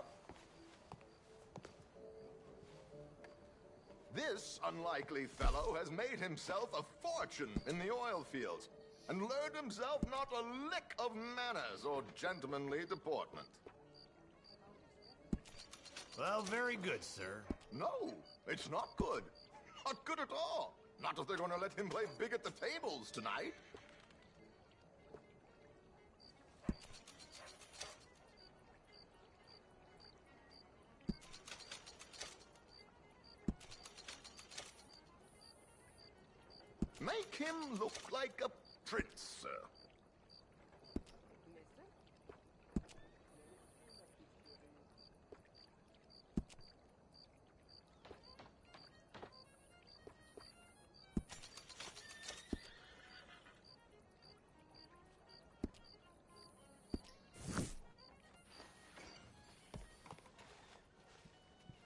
S19: This unlikely fellow has made himself a fortune in the oil fields and learned himself not a lick of manners or gentlemanly deportment.
S22: Well, very good, sir.
S19: No, it's not good. Not good at all. Not if they're going to let him play big at the tables tonight. Make him look like a prince, sir.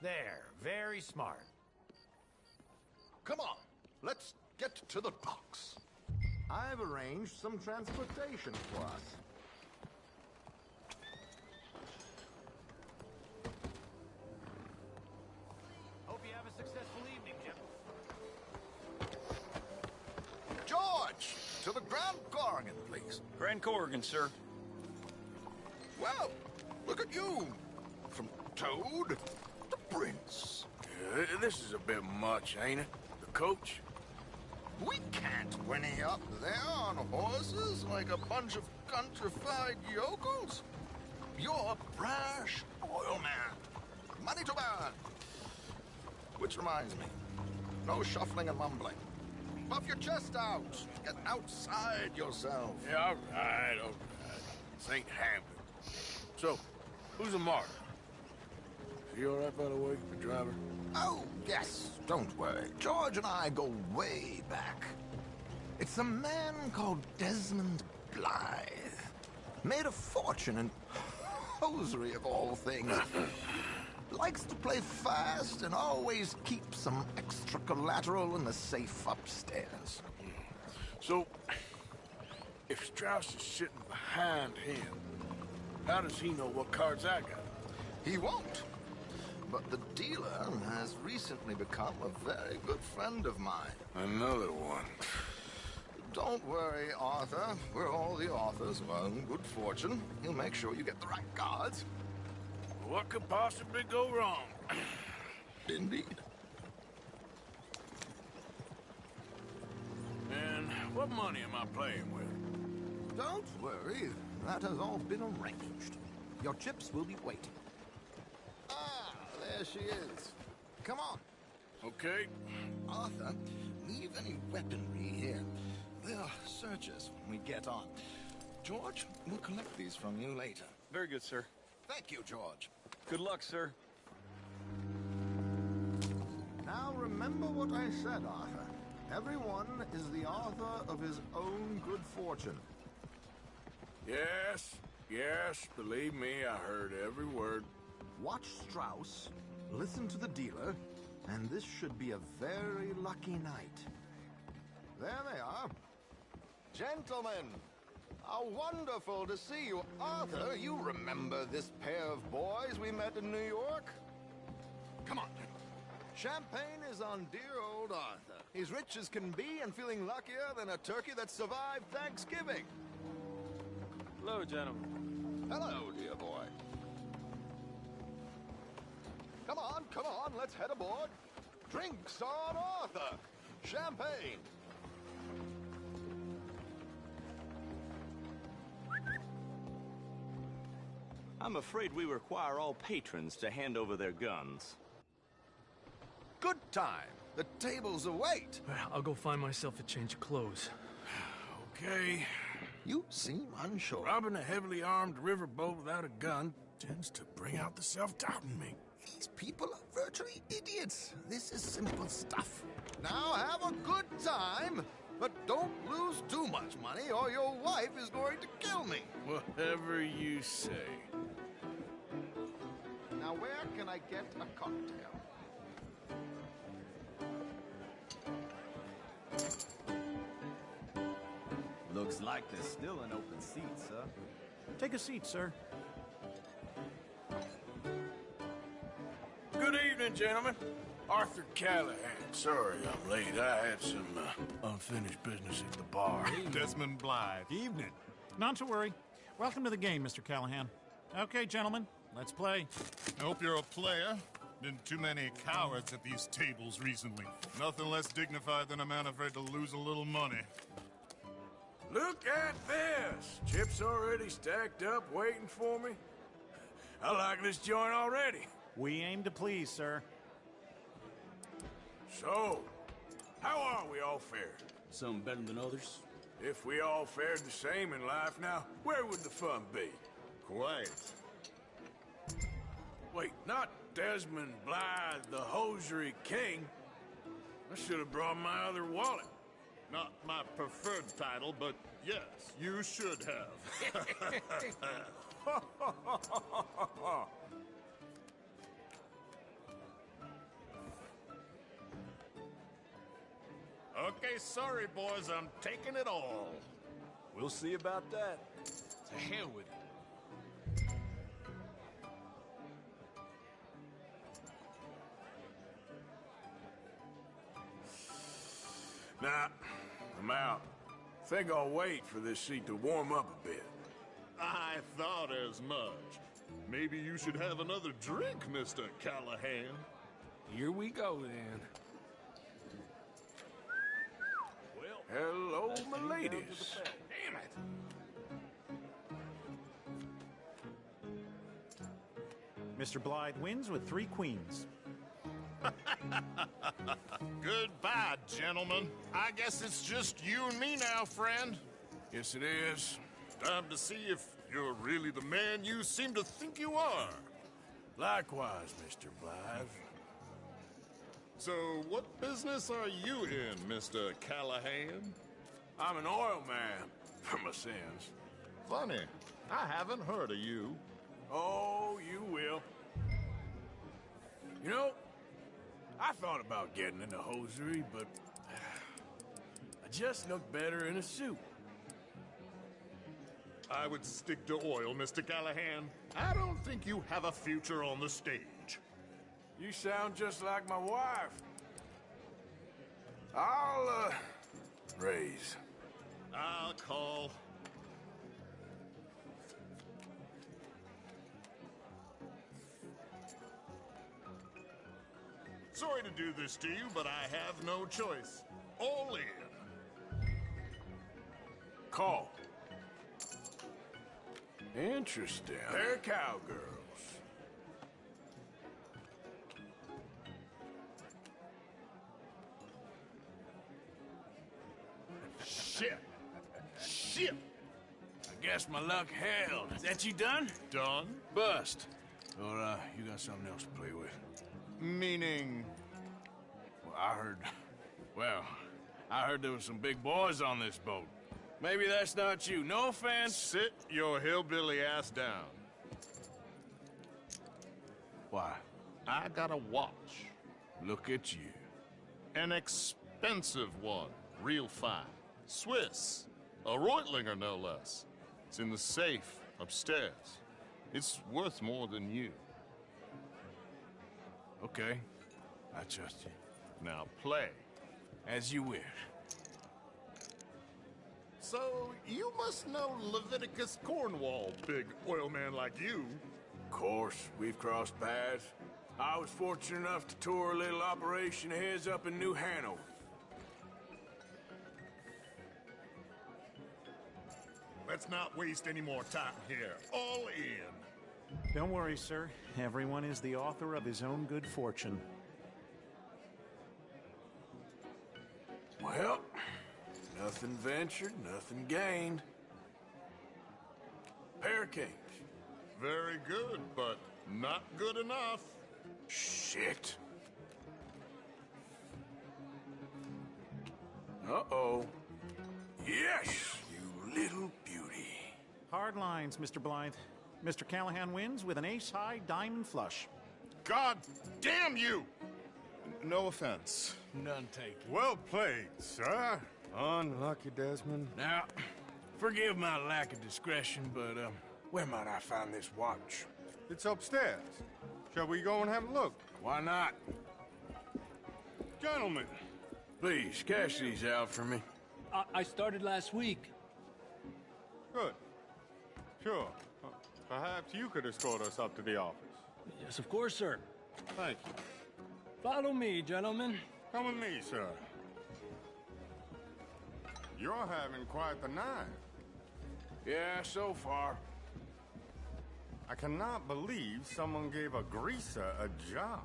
S22: There, very smart.
S19: Come on, let's get to the docks. I've arranged some transportation for us.
S22: Hope you have a successful evening, Jim.
S19: George, to the Grand Corrigan, please.
S23: Grand Corrigan, sir.
S19: Well, look at you. From Toad to Prince.
S2: This is a bit much, ain't it? The coach?
S19: We can't whinny up there on horses like a bunch of countrified yokels. You're a brash oil man. Money to burn. Which reminds me, no shuffling and mumbling. Puff your chest out. Get outside yourself.
S2: Yeah, all right. St. Hampton. So, who's the martyr? Is he all right, by the way, the driver?
S19: Oh, yes. Don't worry. George and I go way back. It's a man called Desmond Blythe. Made a fortune in hosiery of all things. Likes to play fast and always keeps some extra collateral in the safe upstairs.
S2: So, if Strauss is sitting behind him, how does he know what cards I got?
S19: He won't. But the dealer has recently become a very good friend of mine.
S2: Another one.
S21: Don't worry, Arthur. We're all the authors of our own good fortune. He'll make sure you get the right cards.
S2: What could possibly go wrong?
S21: Indeed.
S2: And what money am I playing with?
S19: Don't worry. That has all been arranged. Your chips will be waiting.
S21: Ah, there she is. Come on.
S2: Okay.
S21: Arthur, leave any weaponry here. They'll search us when we get on. George, we'll collect these from you later.
S4: Very good, sir.
S21: Thank you, George.
S4: Good luck, sir.
S19: Now remember what I said, Arthur. Everyone is the author of his own good fortune.
S2: Yes, believe me, I heard every word.
S19: Watch Strauss, listen to the dealer, and this should be a very lucky night. There they are.
S21: Gentlemen, how wonderful to see you. Arthur, you remember this pair of boys we met in New York? Come on. Champagne is on dear old Arthur. He's rich as can be and feeling luckier than a turkey that survived Thanksgiving.
S4: Hello, gentlemen.
S21: Hello, dear boy. Come on, let's head aboard. Drinks on Arthur. Champagne.
S10: I'm afraid we require all patrons to hand over their guns.
S21: Good time. The tables await.
S4: I'll go find myself a change of clothes.
S2: Okay.
S21: You seem unsure.
S2: Robbing a heavily armed riverboat without a gun tends to bring out the self-doubt in me.
S21: These people are virtually idiots. This is simple stuff. Now have a good time, but don't lose too much money or your wife is going to kill me.
S2: Whatever you say.
S21: Now where can I get a cocktail?
S10: Looks like there's still an open seat, sir.
S4: Take a seat, sir.
S2: Good evening, gentlemen. Arthur Callahan. Sorry I'm late. I had some unfinished business at the bar.
S23: Desmond Blythe.
S24: Evening. Not to worry. Welcome to the game, Mr. Callahan. Okay, gentlemen, let's play.
S23: I hope you're a player. Been too many cowards at these tables recently. Nothing less dignified than a man afraid to lose a little money.
S2: Look at this! Chips already stacked up, waiting for me. I like this joint already.
S24: We aim to please, sir.
S2: So, how are we all fared?
S10: Some better than others.
S2: If we all fared the same in life now, where would the fun be?
S23: Quite.
S2: Wait, not Desmond Blythe, the hosiery king. I should have brought my other wallet.
S23: Not my preferred title, but yes, you should have. Okay, sorry, boys, I'm taking it all.
S4: We'll see about that. To hell with it.
S2: Nah, I'm out. Think I'll wait for this seat to warm up a bit.
S23: I thought as much. Maybe you should have another drink, Mr. Callahan.
S4: Here we go, then.
S2: Well, hello, my ladies.
S4: Damn it.
S24: Mr. Blythe wins with 3 queens.
S23: Goodbye, gentlemen. I guess it's just you and me now, friend.
S2: Yes, it is.
S23: Time to see if you're really the man you seem to think you are.
S2: Likewise, Mr. Blythe.
S23: So, what business are you in, Mr. Callahan?
S2: I'm an oil man, for my sins.
S23: Funny. I haven't heard of you.
S2: Oh, you will. You know, I thought about getting into hosiery, but I just look better in a suit.
S23: I would stick to oil, Mr. Callahan. I don't think you have a future on the stage.
S2: You sound just like my wife. I'll, raise.
S23: I'll call. Sorry to do this to you, but I have no choice. All in.
S2: Call. Interesting. They're cowgirls. Shit. Shit. I guess my luck held. Is that you done?
S23: Done?
S2: Bust. Or, you got something else to play with?
S23: Meaning?
S2: Well, I heard there was some big boys on this boat. Maybe that's not you. No offense.
S23: Sit your hillbilly ass down.
S2: Why?
S23: I got a watch.
S2: Look at you.
S23: An expensive one. Real fine. Swiss. A Reutlinger, no less. It's in the safe upstairs. It's worth more than you.
S2: Okay. I trust you.
S23: Now play.
S2: As you wish.
S23: So, you must know Leviticus Cornwall, big oil man like you.
S2: Of course, we've crossed paths. I was fortunate enough to tour a little operation of his up in New Hanover.
S23: Let's not waste any more time here. All in.
S24: Don't worry, sir. Everyone is the author of his own good fortune.
S2: Well, nothing ventured, nothing gained. Pair of kings.
S23: Very good, but not good enough.
S2: Shit. Uh-oh. Yes, you little beauty.
S24: Hard lines, Mr. Blythe. Mr. Callahan wins with an ace-high diamond flush.
S23: God damn you! No offense.
S2: None taken.
S23: Well played, sir. Unlucky, Desmond.
S2: Now, forgive my lack of discretion, but, where might I find this watch?
S11: It's upstairs. Shall we go and have a look?
S2: Why not?
S11: Gentlemen.
S2: Please, cash these out for me.
S9: I started last week.
S11: Good. Sure. Perhaps you could escort us up to the office.
S9: Yes, of course, sir.
S11: Thank you.
S9: Follow me, gentlemen.
S11: Come with me, sir. You're having quite the night.
S2: Yeah, so far.
S11: I cannot believe someone gave a greaser a job.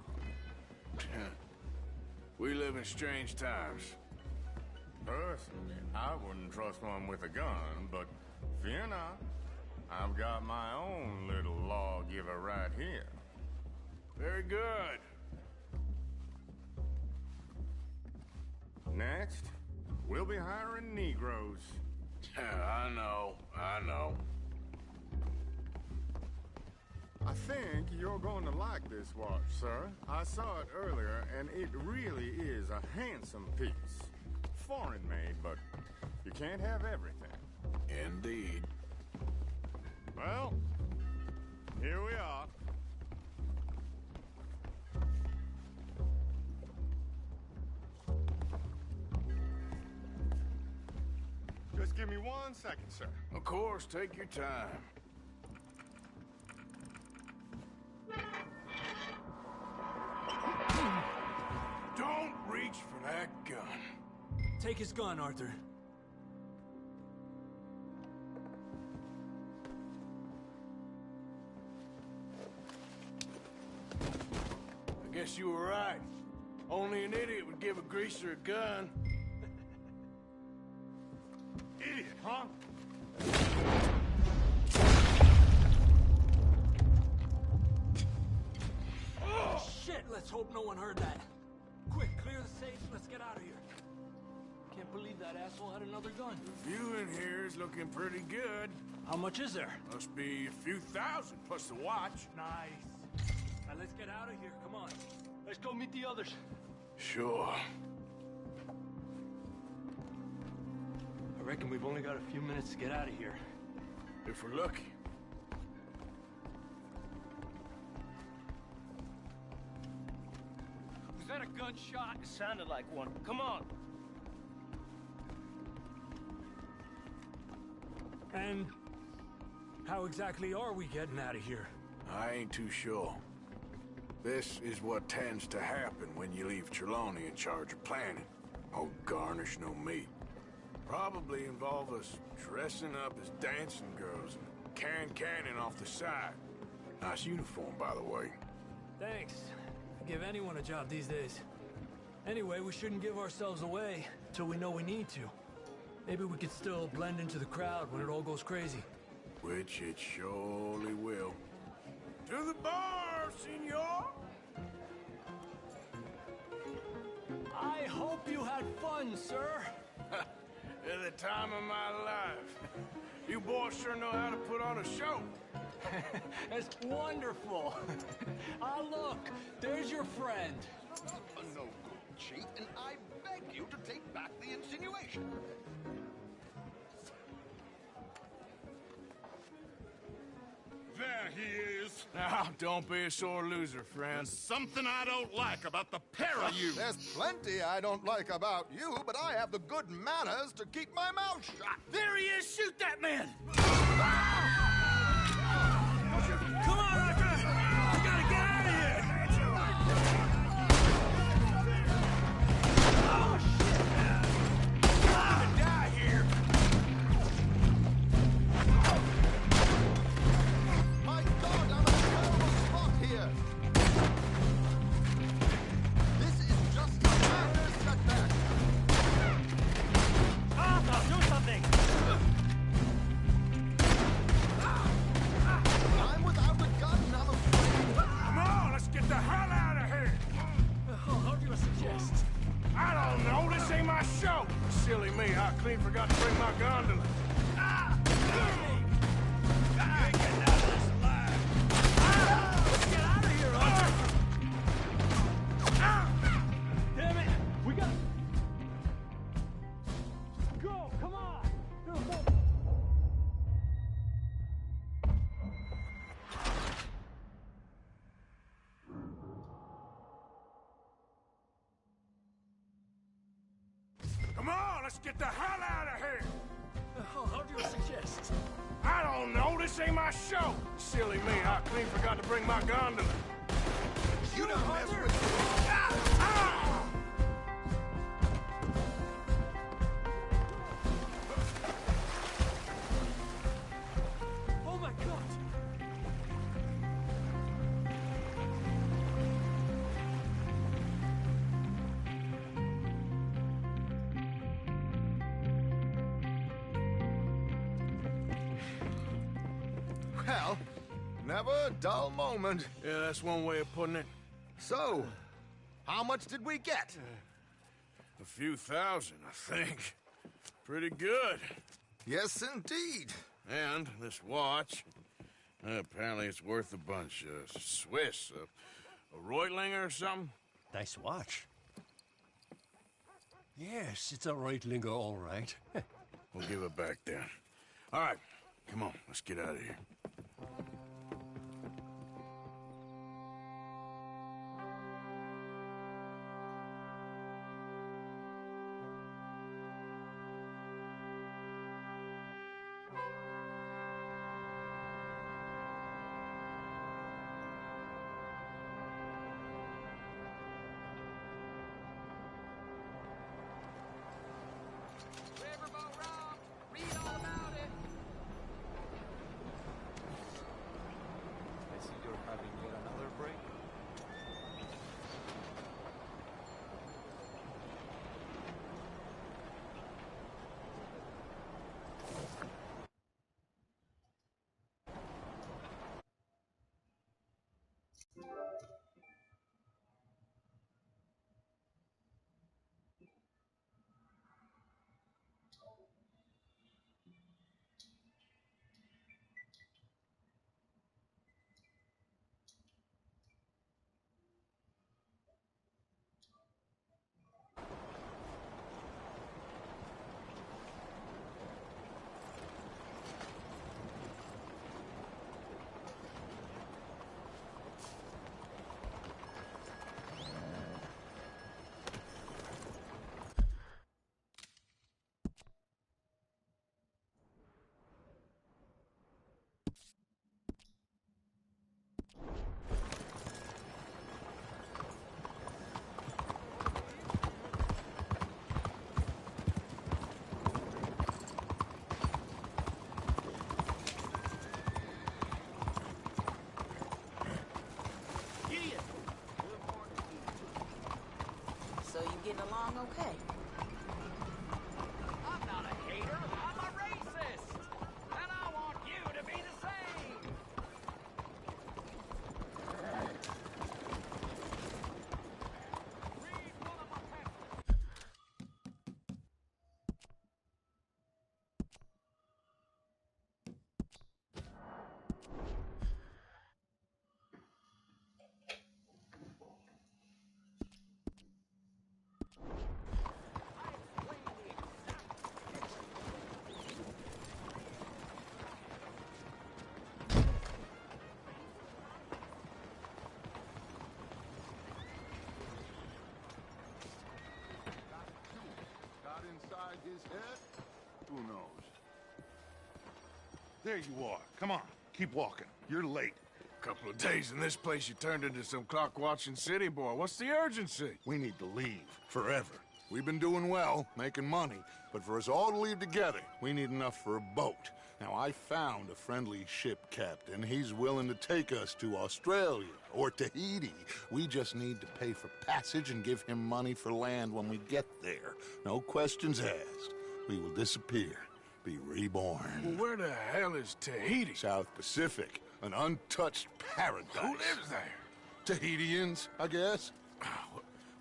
S2: We live in strange times.
S11: Personally, I wouldn't trust one with a gun, but fear not. I've got my own little lawgiver right here.
S2: Very good.
S11: Next, we'll be hiring Negroes.
S2: I know.
S11: I think you're going to like this watch, sir. I saw it earlier, and it really is a handsome piece. Foreign made, but you can't have everything.
S2: Indeed.
S11: Well, here we are. Just give me 1 second, sir.
S2: Of course, take your time. Don't reach for that gun.
S9: Take his gun, Arthur.
S2: I guess you were right. Only an idiot would give a greaser a gun.
S11: Idiot, huh?
S9: Oh, shit! Let's hope no one heard that. Quick, clear the safe. Let's get out of here. Can't believe that asshole had another gun.
S2: The view in here is looking pretty good.
S9: How much is there?
S2: Must be a few thousand plus the watch.
S9: Nice. Now let's get out of here. Come on. Let's go meet the others.
S2: Sure.
S9: I reckon we've only got a few minutes to get out of here.
S2: If we're lucky.
S9: Was that a gunshot?
S10: It sounded like one. Come on.
S9: And how exactly are we getting out of here?
S2: I ain't too sure. This is what tends to happen when you leave Trelawney in charge of planning. Oh, garnish no meat. Probably involve us dressing up as dancing girls and carrying cannon off the side. Nice uniform, by the way.
S9: Thanks. Give anyone a job these days. Anyway, we shouldn't give ourselves away till we know we need to. Maybe we could still blend into the crowd when it all goes crazy.
S2: Which it surely will. To the bar, senor!
S9: I hope you had fun, sir.
S2: At the time of my life. You boys sure know how to put on a show.
S9: That's wonderful. Ah, look, there's your friend.
S19: No good cheat, and I beg you to take back the insinuation.
S11: There he is.
S2: Now, don't be a sore loser, friend.
S11: There's something I don't like about the pair of you.
S19: There's plenty I don't like about you, but I have the good manners to keep my mouth shut.
S9: There he is! Shoot that man! Come on, Arthur! We gotta get out of here! Oh, shit! I'm gonna die here!
S19: My God, I'm in a terrible spot here. This is just a minor setback.
S9: Arthur, do something!
S19: I'm without a gun, I'm afraid.
S2: Come on, let's get the hell out of here!
S9: How do you suggest?
S2: I don't know, this ain't my show! Silly me, I clean forgot to bring my gondola.
S9: Damn it! We got... Go! Come on!
S2: Come on, let's get the hell out of here!
S9: How do you suggest?
S2: I don't know, this ain't my show! Silly me, I clean forgot to bring my gondola.
S19: You don't mess with me.
S9: Oh my God!
S19: Well, never a dull moment.
S2: Yeah, that's one way of putting it.
S19: So, how much did we get?
S2: A few thousand, I think. Pretty good.
S19: Yes, indeed.
S2: And this watch, apparently it's worth a bunch. Swiss, a Reutlinger or something?
S12: Nice watch. Yes, it's a Reutlinger, all right.
S2: We'll give it back then. All right, come on, let's get out of here.
S3: So you getting along okay?
S1: I'm not a hater, I'm a racist! And I want you to be the same!
S11: Got inside his head? Who knows? There you are. Come on, keep walking. You're late.
S2: Couple of days in this place, you turned into some clock-watching city boy. What's the urgency?
S11: We need to leave. Forever. We've been doing well, making money, but for us all to leave together, we need enough for a boat. Now, I found a friendly ship captain. He's willing to take us to Australia or Tahiti. We just need to pay for passage and give him money for land when we get there. No questions asked. We will disappear, be reborn.
S2: Well, where the hell is Tahiti?
S11: South Pacific, an untouched paradise.
S2: Who lives there?
S11: Tahitians, I guess.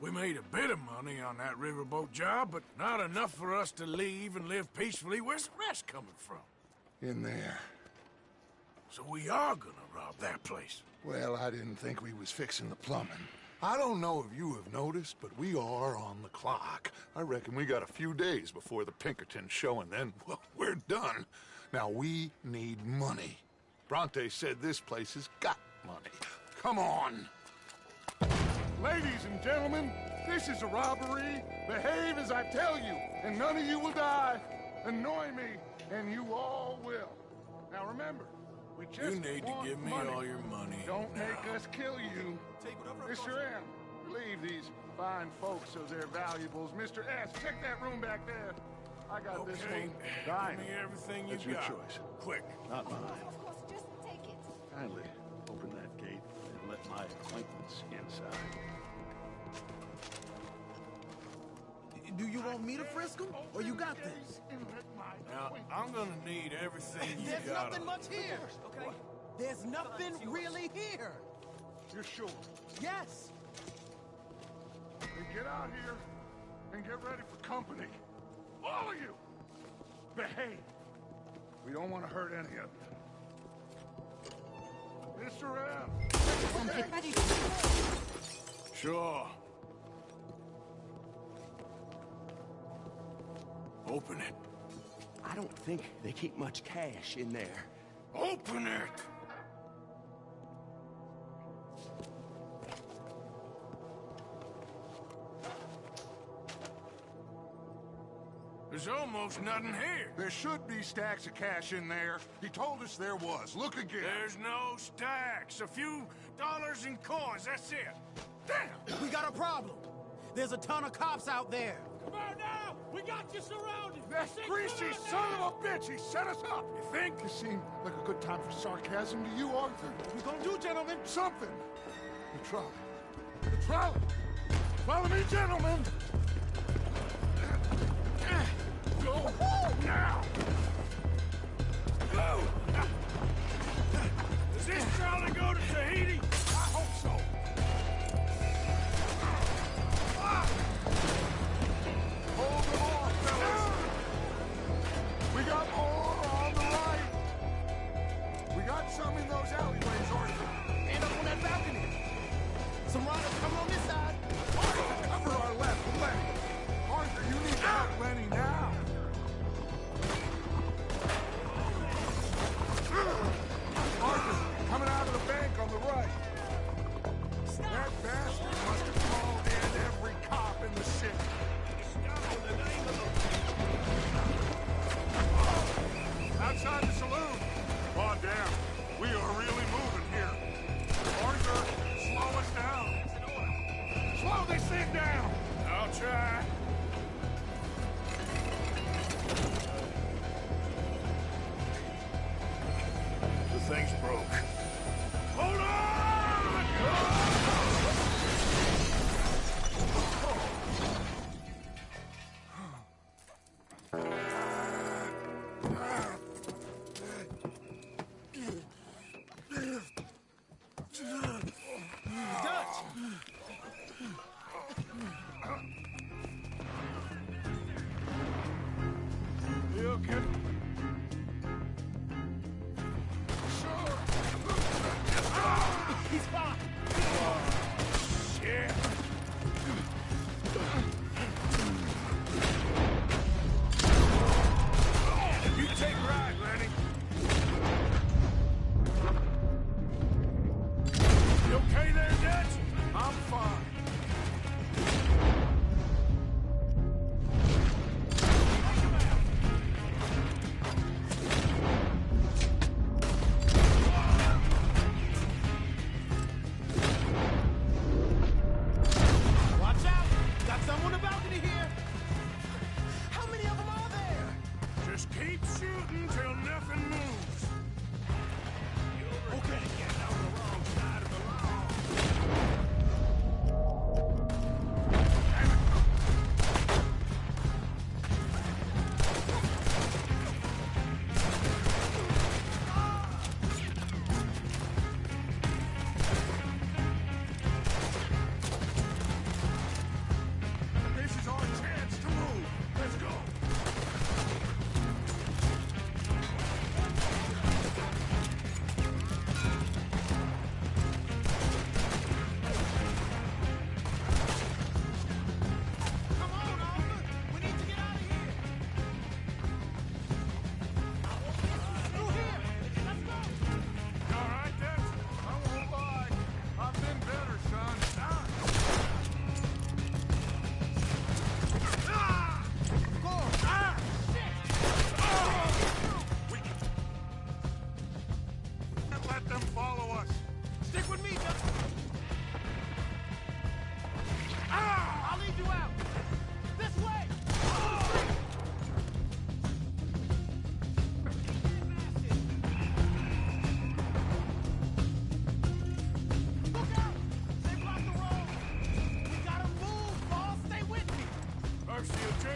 S2: We made a bit of money on that riverboat job, but not enough for us to leave and live peacefully. Where's the rest coming from?
S11: In there.
S2: So we are gonna rob that place.
S11: Well, I didn't think we was fixing the plumbing. I don't know if you have noticed, but we are on the clock. I reckon we got a few days before the Pinkertons show, and then, well, we're done. Now, we need money. Bronte said this place has got money. Come on. Ladies and gentlemen, this is a robbery. Behave as I tell you, and none of you will die. Annoy me, and you all will. Now remember, we just
S2: You need to give me
S11: money.
S2: all your money.
S11: Don't
S2: now.
S11: make us kill you. Mr. M, relieve these fine folks of their valuables. Mr. S, check that room back there. I got this
S2: Okay,
S11: one. Dine.
S2: give me everything you
S11: That's your
S2: got.
S11: choice.
S2: Quick.
S20: Not mine.
S8: Of course, just take it.
S20: Kindly open that gate and let my acquaintance inside.
S13: Do you want me to frisk him, or you got this?
S2: Now, I'm gonna need everything you
S13: There's
S2: got.
S13: nothing much here, okay? There's nothing really here.
S11: You're sure?
S13: Yes.
S11: Then get out here and get ready for company. All of you! Behave. We don't want to hurt any of you. Mr. M!
S2: Sure. Open it.
S15: I don't think they keep much cash in there.
S2: Open it! There's almost nothing here.
S11: There should be stacks of cash in there. He told us there was. Look again.
S2: There's no stacks. A few dollars in coins, that's it.
S11: Damn!
S13: We got a problem. There's a ton of cops out there.
S1: Come on now! We got you surrounded!
S11: That greasy son of a bitch! He set us up!
S2: You think?
S11: It seemed like a good time for sarcasm to you, Arthur.
S13: What we gonna do, gentlemen?
S11: Something! The trolley. The trolley! Follow me, gentlemen! Go now!
S2: Go! Does this trolley go to Tahiti?
S11: I hope so. Hold them off, fellas! We got more on the right! We got some in those alleyways, Arthur.
S13: And up on that balcony. Some riders coming on this side.
S11: Cover our left.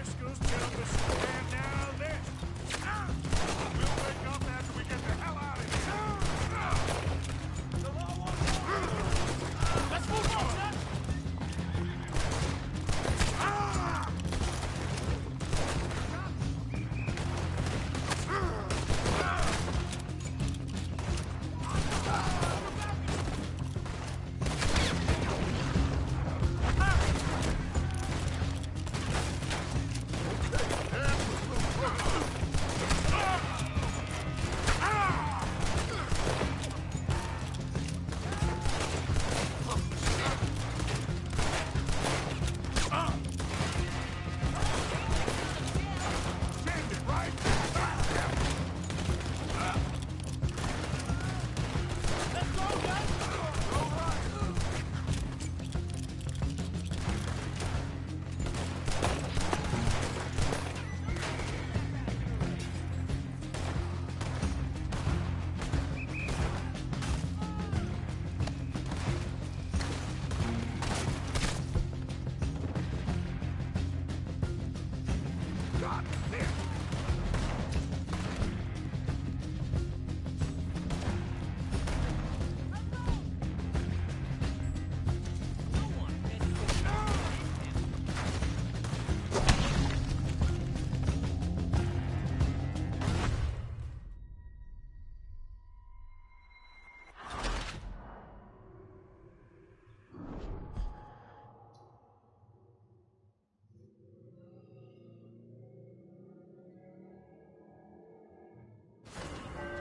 S7: Frisco's jumping and now this. We'll wake up after we get the hell out of here. Let's move on, son.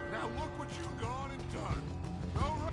S7: Now look what you've gone and done. No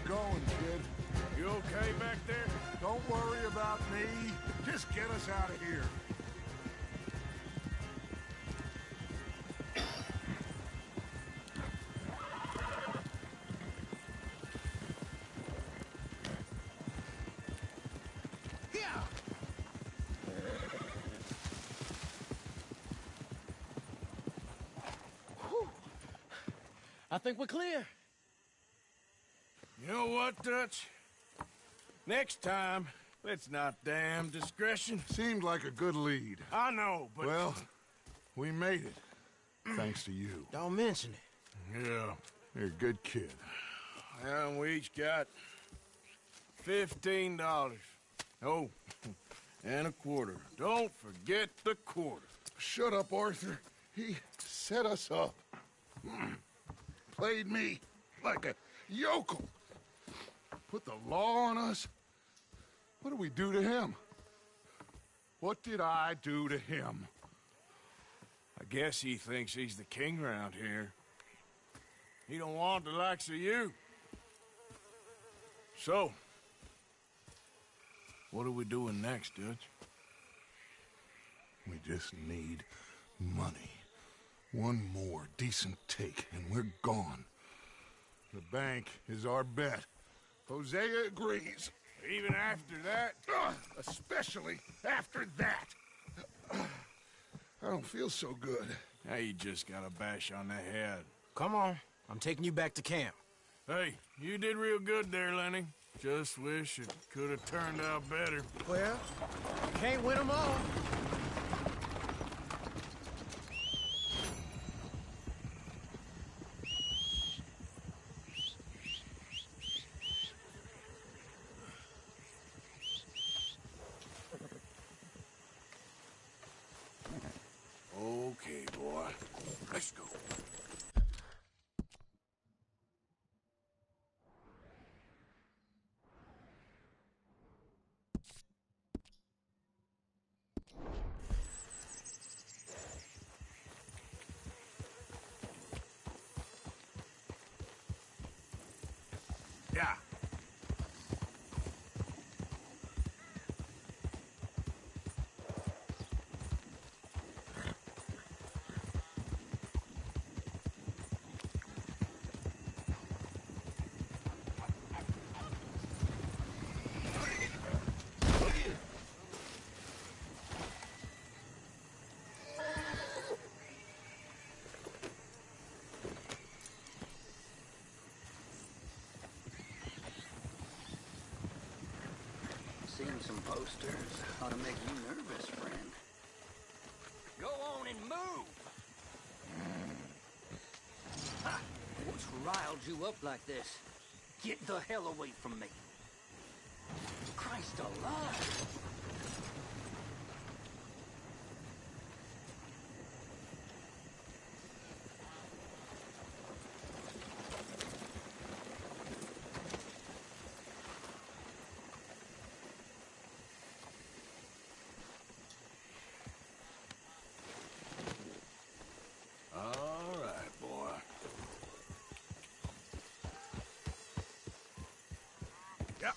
S7: going, kid.
S2: You okay back there?
S7: Don't worry about me. Just get us out of here.
S13: I think we're clear.
S2: You know what, Dutch? Next time, let's not damn discretion.
S7: Seemed like a good lead.
S2: I know, but...
S7: Well, we made it. Thanks to you.
S13: Don't mention it.
S2: Yeah.
S7: You're a good kid.
S2: And we each got $15. Oh, and a quarter. Don't forget the quarter.
S7: Shut up, Arthur. He set us up. Played me like a yokel. Put the law on us. What did we do to him? What did I do to him?
S2: I guess he thinks he's the king around here. He don't want the likes of you. So, what are we doing next, Dutch?
S7: We just need money. One more decent take, and we're gone. The bank is our bet. Hosea agrees.
S2: Even after that?
S7: Especially after that. I don't feel so good.
S2: Now you just got a bash on the head.
S13: Come on. I'm taking you back to camp.
S2: Hey, you did real good there, Lenny. Just wish it could have turned out better.
S13: Well, can't win them all.
S2: Okay, boy. Let's go. Yeah.
S6: Seeing some posters ought to make you nervous, friend.
S18: Go on and move! Ha! What's riled you up like this? Get the hell away from me. Christ alive!
S2: All right, boy. Yeah.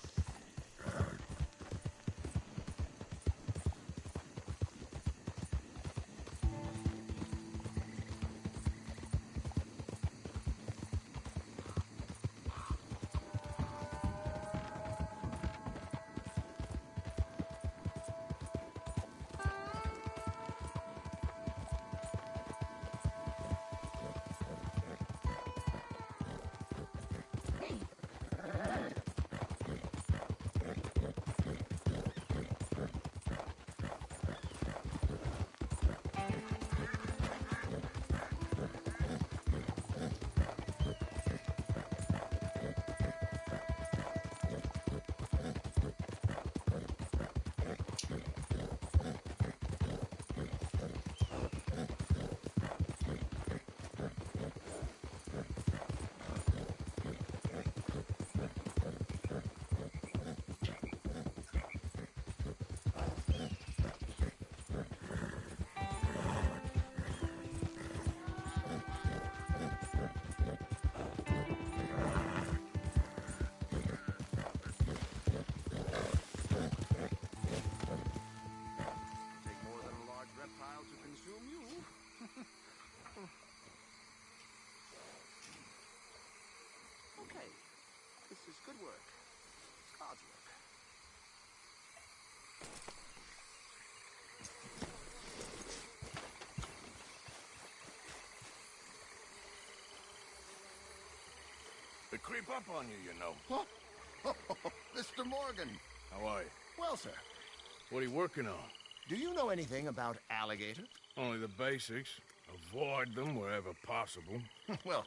S19: work. God's work.
S2: They creep up on you, you know.
S6: What? Mr. Morgan.
S2: How are you?
S6: Well, sir,
S2: What are you working on?
S6: do you know anything about alligators?
S2: Only the basics. Avoid them wherever possible.
S6: Well,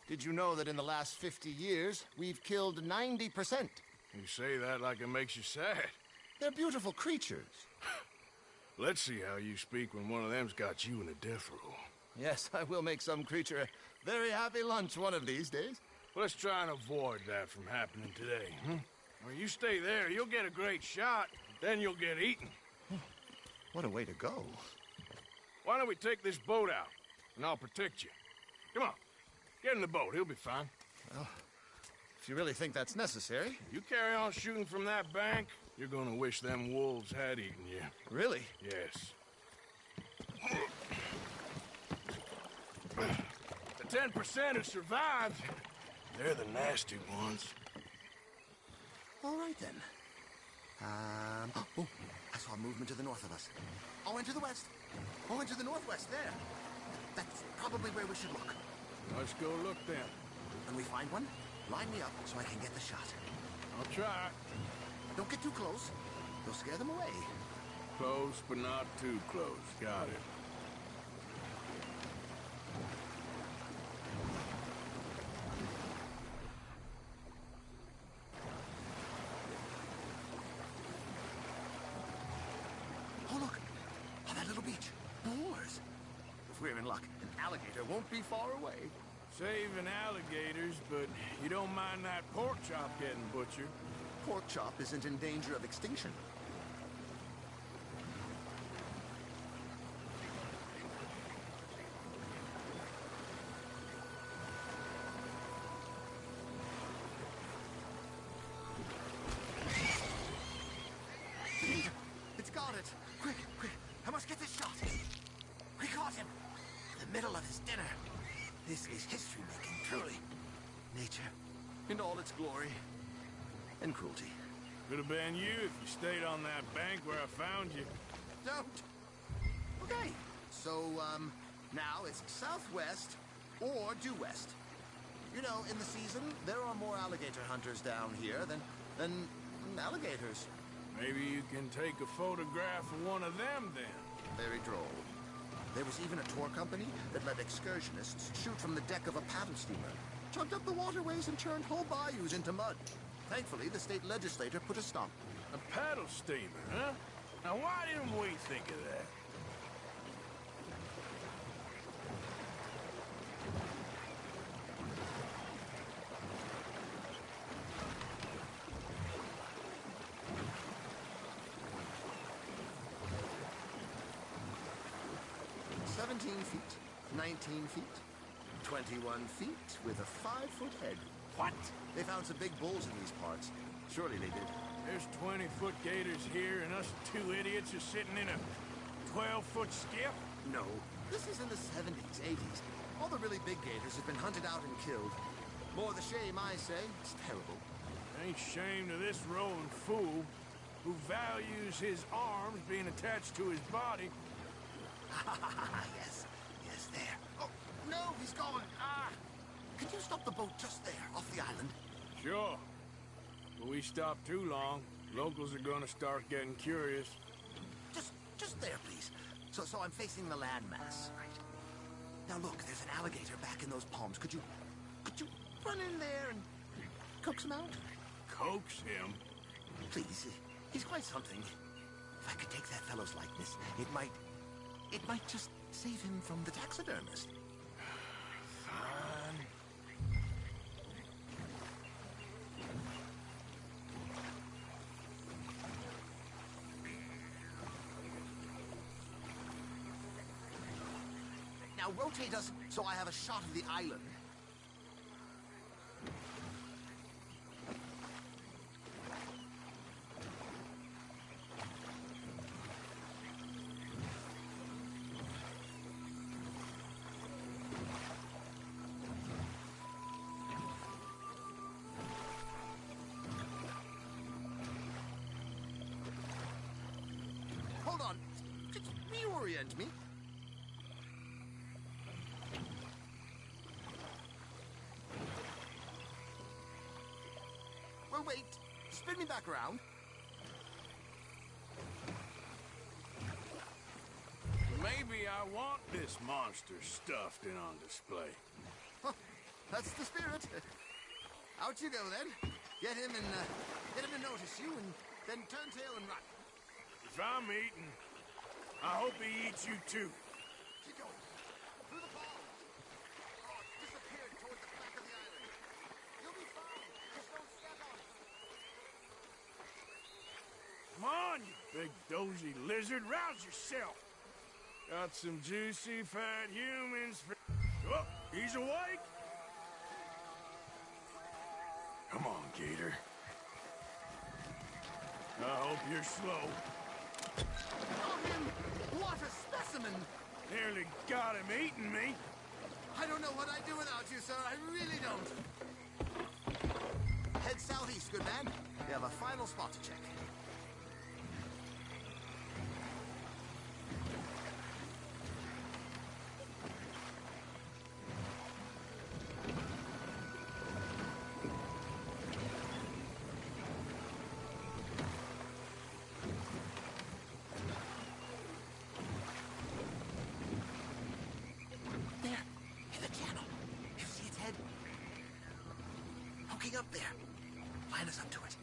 S6: did you know that in the last 50 years, we've killed 90%?
S2: You say that like it makes you sad.
S6: They're beautiful creatures.
S2: Let's see how you speak when one of them's got you in a death row.
S6: Yes, I will make some creature a very happy lunch one of these days.
S2: Let's try and avoid that from happening today, huh? Well, you stay there, you'll get a great shot, then you'll get eaten.
S6: What a way to go.
S2: Why don't we take this boat out, and I'll protect you. Come on, get in the boat, he'll be fine.
S6: Well, if you really think that's necessary.
S2: You carry on shooting from that bank, you're gonna wish them wolves had eaten you.
S6: Really?
S2: Yes. The 10% who survived, they're the nasty ones.
S6: All right, then. Oh, I saw a movement to the north of us. Oh, and to the west. Oh, and to the northwest, there. That's probably where we should look.
S2: Let's go look then.
S6: When we find one, line me up so I can get the shot.
S2: I'll try.
S6: Don't get too close. You'll scare them away.
S2: Close, but not too close. Got it.
S6: Oh, look. Oh, that little beach. Boars. If we're in luck, an alligator won't be far away.
S2: Saving alligators, but you don't mind that pork chop getting butchered.
S6: Pork chop isn't in danger of extinction. It's got it. Quick, quick. I must get this shot. We caught him. In the middle of his dinner. This is history-making, truly. Nature, in all its glory and cruelty.
S2: Could have been you if you stayed on that bank where I found you.
S6: Don't. Okay. So, now it's southwest or due west. You know, in the season, there are more alligator hunters down here than alligators.
S2: Maybe you can take a photograph of one of them then.
S6: Very droll. There was even a tour company that let excursionists shoot from the deck of a paddle steamer, chugged up the waterways and turned whole bayous into mud. Thankfully, the state legislature put a stop.
S2: A paddle steamer, huh? Now why didn't we think of that?
S6: Feet, 19 feet, 21 feet with a 5-foot head.
S2: What?
S6: They found some big bulls in these parts. Surely they did.
S2: There's 20-foot gators here, and us two idiots are sitting in a 12-foot skiff?
S6: No. This is in the 70s, 80s. All the really big gators have been hunted out and killed. More the shame, I say. It's terrible.
S2: Ain't shame to this rolling fool who values his arms being attached to his body.
S6: Yes. Yes, there. Oh, no, he's gone. Ah! Can you stop the boat just there, off the island?
S2: Sure. But we stop too long, locals are gonna start getting curious.
S6: Just there, please. So I'm facing the landmass. Right. Now look, there's an alligator back in those palms. Could you run in there and coax him out?
S2: Coax him?
S6: Please. He's quite something. If I could take that fellow's likeness, it might just save him from the taxidermist.
S2: Fine.
S6: Now rotate us so I have a shot of the island. hold on. Just reorient me. Well, wait. Spin me back around.
S2: Maybe I want this monster stuffed and on display.
S6: Huh, that's the spirit. Out you go, then. Get him to notice you, and then turn tail and run.
S2: If I'm eating, I hope he eats you too.
S6: Keep going. Through the falls. Oh, it disappeared toward the back of the island. You'll be fine. Just don't step on it.
S2: Come on, you big dozy lizard, rouse yourself. Got some juicy fat humans for... Oh, he's awake. Come on, Gator. I hope you're slow.
S6: Oh, him! What a specimen!
S2: Nearly got him eating me.
S6: I don't know what I'd do without you, sir. I really don't. Head southeast, good man. We have a final spot to check. Up there. Line us up to it.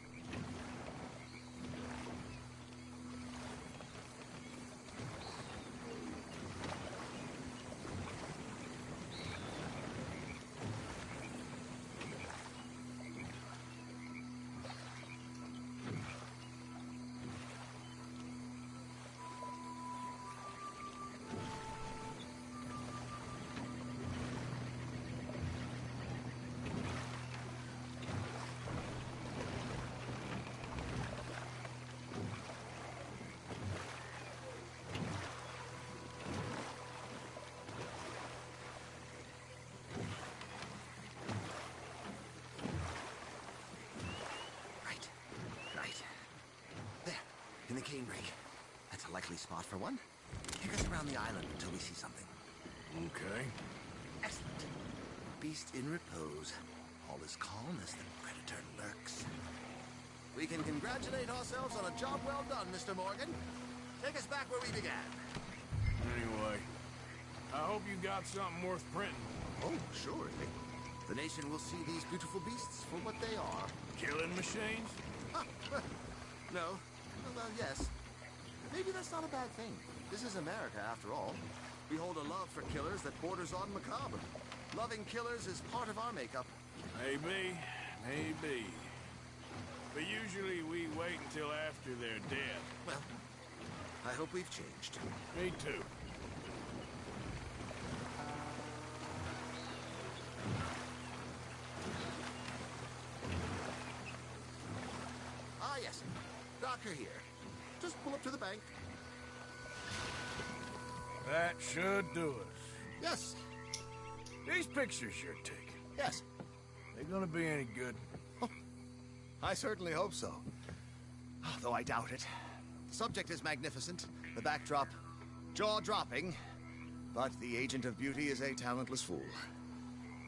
S6: In the cane brake. That's a likely spot for one. Take us around the island until we see something.
S2: Okay.
S6: Excellent. Beast in repose. All is calm as the predator lurks. We can congratulate ourselves on a job well done, Mr. Morgan. Take us back where we began.
S2: Anyway, I hope you got something worth printing.
S6: Oh, surely. The nation will see these beautiful beasts for what they are.
S2: Killing machines?
S6: No. Well, yes. Maybe that's not a bad thing. This is America, after all. We hold a love for killers that borders on macabre. Loving killers is part of our makeup.
S2: Maybe. But usually we wait until after they're dead.
S6: Well, I hope we've changed.
S2: Me too.
S6: Ah, yes. Docker here. Just pull up to the bank.
S2: That should do us.
S6: Yes.
S2: These pictures you're taking.
S6: Yes.
S2: They gonna be any good?
S6: Oh, I certainly hope so. Though I doubt it. The subject is magnificent. The backdrop, jaw-dropping. But the agent of beauty is a talentless fool.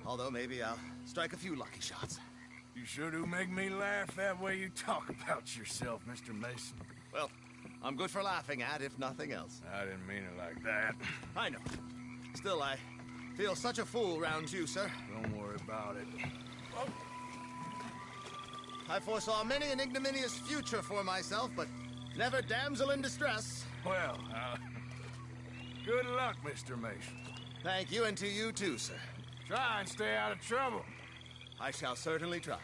S6: Although maybe I'll strike a few lucky shots.
S2: You sure do make me laugh that way you talk about yourself, Mr. Mason.
S6: Well, I'm good for laughing at, if nothing else.
S2: I didn't mean it like that.
S6: I know. Still, I feel such a fool round you, sir.
S2: Don't worry about it.
S6: Oh. I foresaw many an ignominious future for myself, but never damsel in distress.
S2: Well, good luck, Mr. Mason.
S6: Thank you, and to you too, sir.
S2: Try and stay out of trouble.
S6: I shall certainly try.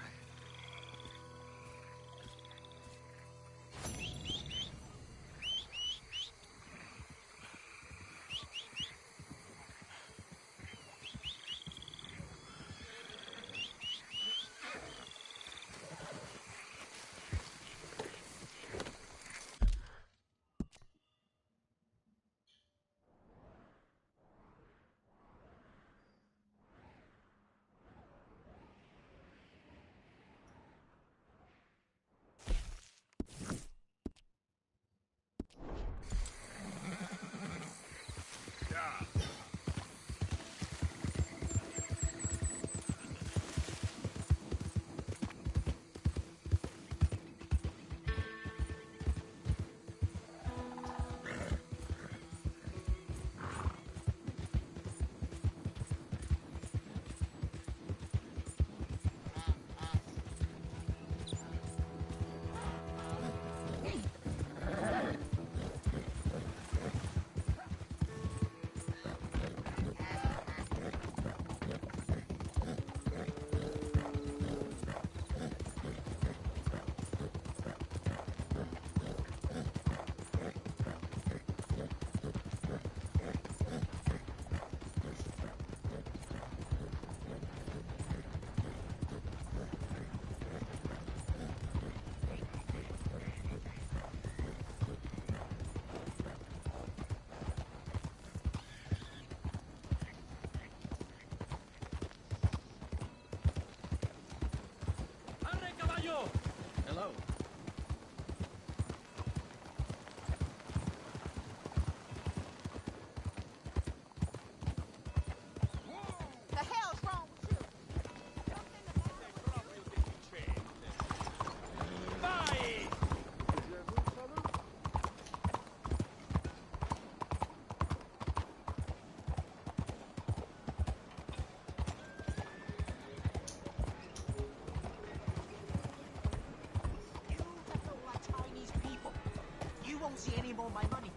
S13: Hello.
S8: The hell's wrong with you?
S1: Bye!
S18: You have no like Chinese people. You won't see any more of my money.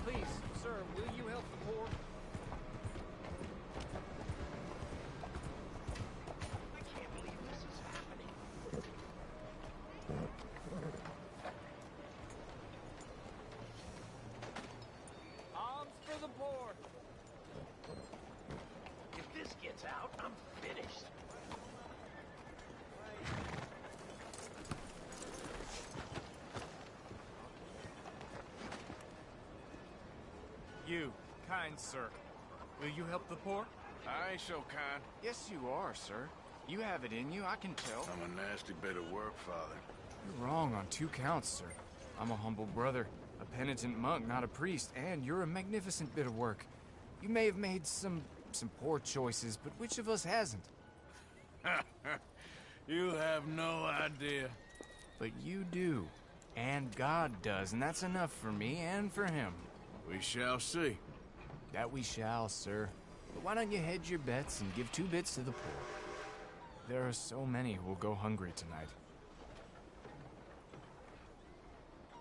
S22: Please, sir, will you help the poor?
S18: I can't believe this is happening.
S22: Alms for the poor.
S18: If this gets out, I'm finished.
S5: You, kind sir, will you help the poor?
S2: I ain't so kind.
S5: Yes, you are, sir. You have it in you, I can tell.
S2: I'm a nasty bit of work, Father.
S5: You're wrong on 2 counts, sir. I'm a humble brother, a penitent monk, not a priest, and you're a magnificent bit of work. You may have made some poor choices, but which of us hasn't?
S2: You have no idea.
S5: But you do. And God does, and that's enough for me and for him.
S2: We shall see.
S5: That we shall, sir. But why don't you hedge your bets and give 2 bits to the poor? There are so many who will go hungry tonight.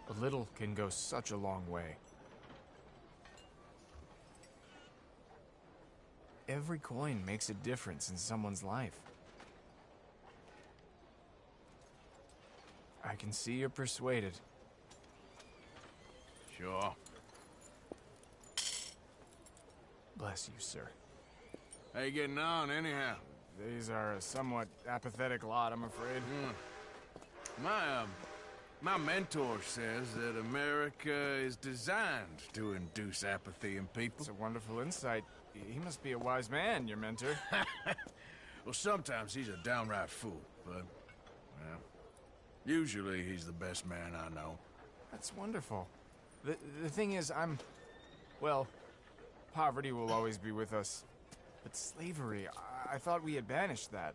S5: A little can go such a long way. Every coin makes a difference in someone's life. I can see you're persuaded.
S2: Sure.
S5: Bless you, sir.
S2: How you getting on, anyhow?
S5: These are a somewhat apathetic lot, I'm afraid.
S2: My mentor says that America is designed to induce apathy in people.
S5: It's a wonderful insight. He must be a wise man, your mentor.
S2: Well, sometimes he's a downright fool, but, well, usually he's the best man I know.
S5: That's wonderful. The thing is, well, poverty will always be with us. But slavery, I thought we had banished that.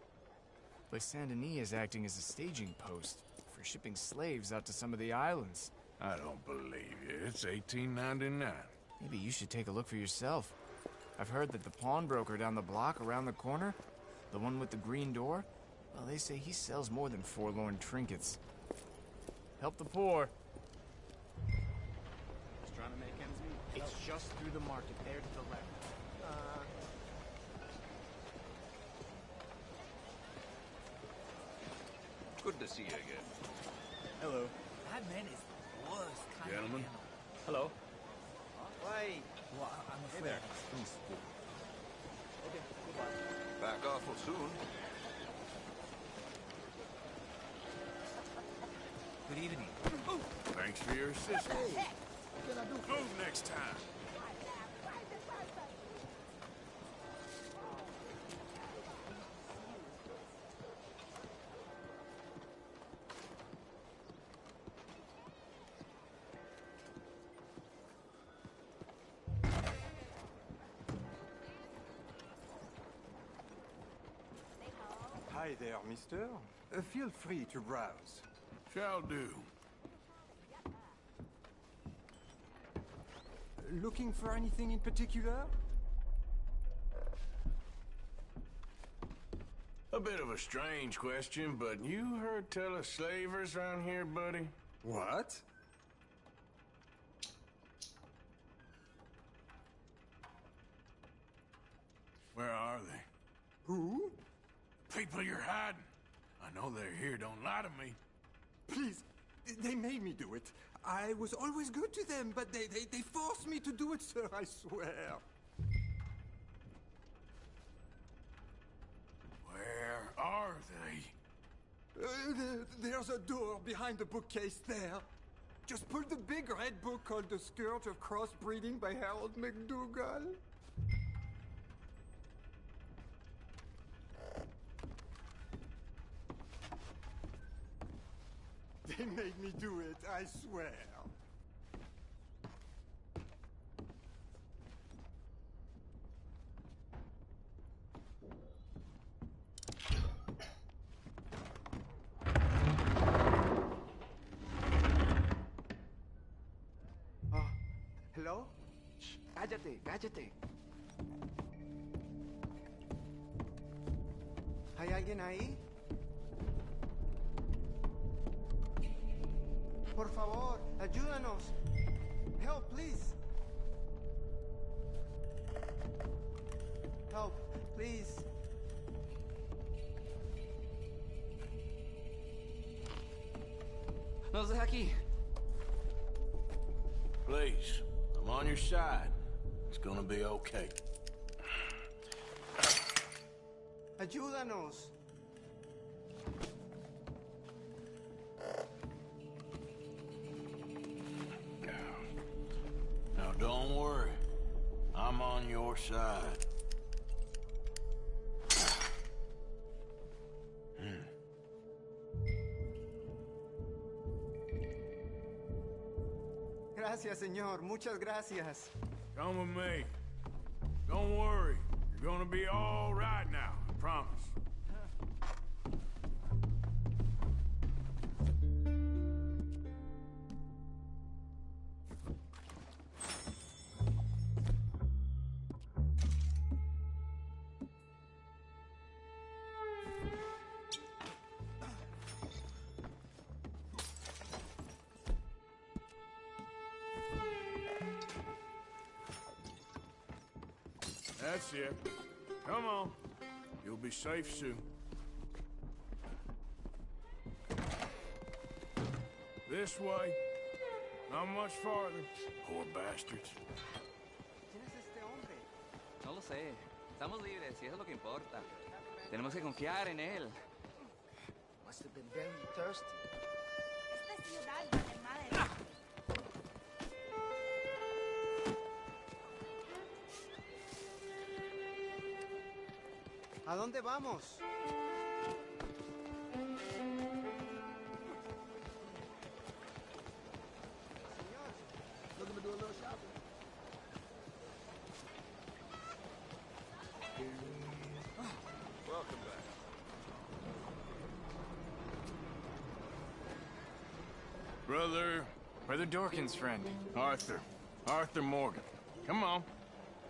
S5: Like Saint Denis is acting as a staging post for shipping slaves out to some of the islands.
S2: I don't believe you. It's 1899.
S5: Maybe you should take a look for yourself. I've heard that the pawnbroker down the block around the corner, the one with the green door, well, they say he sells more than forlorn trinkets. Help the poor.
S22: Just trying to make ends meet. It's just through the market there to the left.
S10: Good to see you again.
S22: Hello. That man is the worst kind
S2: Gentlemen.
S22: of animal. Hello. Why?
S19: Well, I'm
S22: Hey
S19: afraid.
S22: there.
S19: Please.
S22: Okay, goodbye.
S10: Back awful soon.
S22: Good evening.
S2: Thanks for your assistance.
S19: What can I do?
S2: Move next time.
S14: Hi there, mister. Feel free to browse.
S2: Shall do.
S14: Looking for anything in particular?
S2: A bit of a strange question, but you heard tell of slavers around here, buddy?
S14: What?
S2: Where are they?
S14: Who?
S2: People you're hiding. I know they're here, don't lie to me.
S14: Please, they made me do it. I was always good to them, but they forced me to do it, sir, I swear.
S2: Where are they?
S14: There's a door behind the bookcase there. Just pull the big red book called The Scourge of Crossbreeding by Harold McDougall.
S11: They made me do it, I swear.
S15: ¿Hello? Shh, cállate, cállate. ¿Hay alguien ahí? Por favor, ayúdanos. Help, please. Help, please.
S18: Nos deja aquí.
S2: Please, I'm on your side. It's gonna be okay.
S15: Ayúdanos.
S2: Now don't worry. I'm on your side.
S15: Gracias, señor. Muchas gracias.
S2: Come with me. Don't worry. You're gonna be all right now. I promise. That's it. Come on. You'll be safe soon. This way. Not much farther. Poor bastards.
S15: ¿Quién es este hombre?
S18: No lo sé. Estamos libres y eso es lo que importa. Tenemos que confiar en él.
S15: Must have been very thirsty.
S8: Esta ciudad vale madre.
S15: ¿A dónde vamos? Señor, looking to do a little shopping.
S2: Welcome back.
S5: Brother Dorkin's friend.
S2: Arthur Morgan. Come on.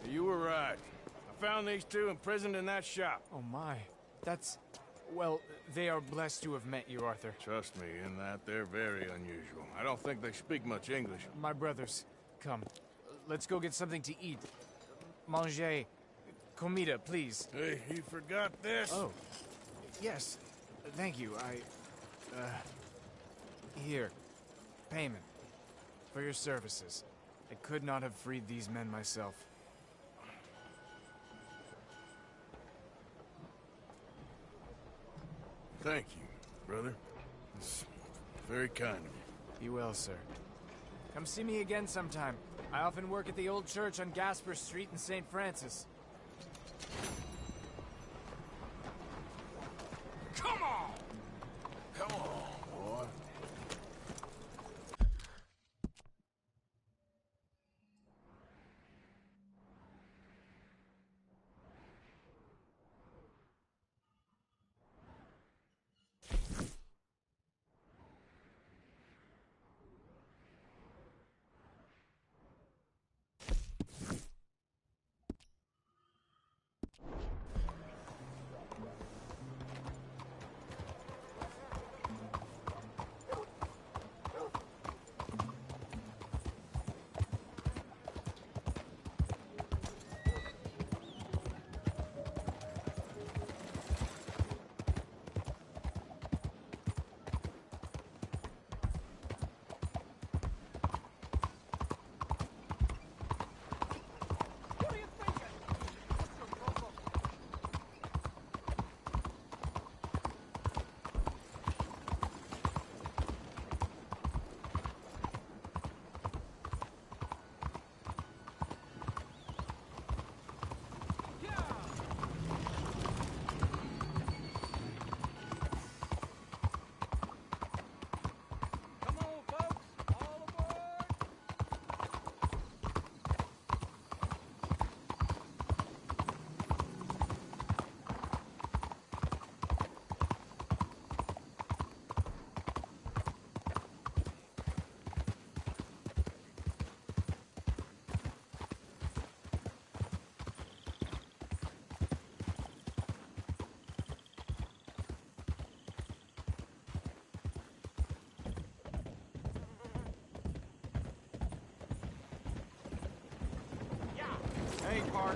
S2: You were right. I found these two imprisoned in that shop.
S5: Oh my. That's... Well, they are blessed to have met you, Arthur.
S2: Trust me, in that they're very unusual. I don't think they speak much English.
S5: My brothers, come. Let's go get something to eat. Manger. Comida, please.
S2: Hey, you forgot this?
S5: Oh. Yes. Thank you. Here. Payment. For your services. I could not have freed these men myself.
S2: Thank you, brother. It's very kind of you.
S5: Be well, sir. Come see me again sometime. I often work at the old church on Gasper Street in St. Francis.
S2: Come on! Come on, boy.
S5: Hey, Park.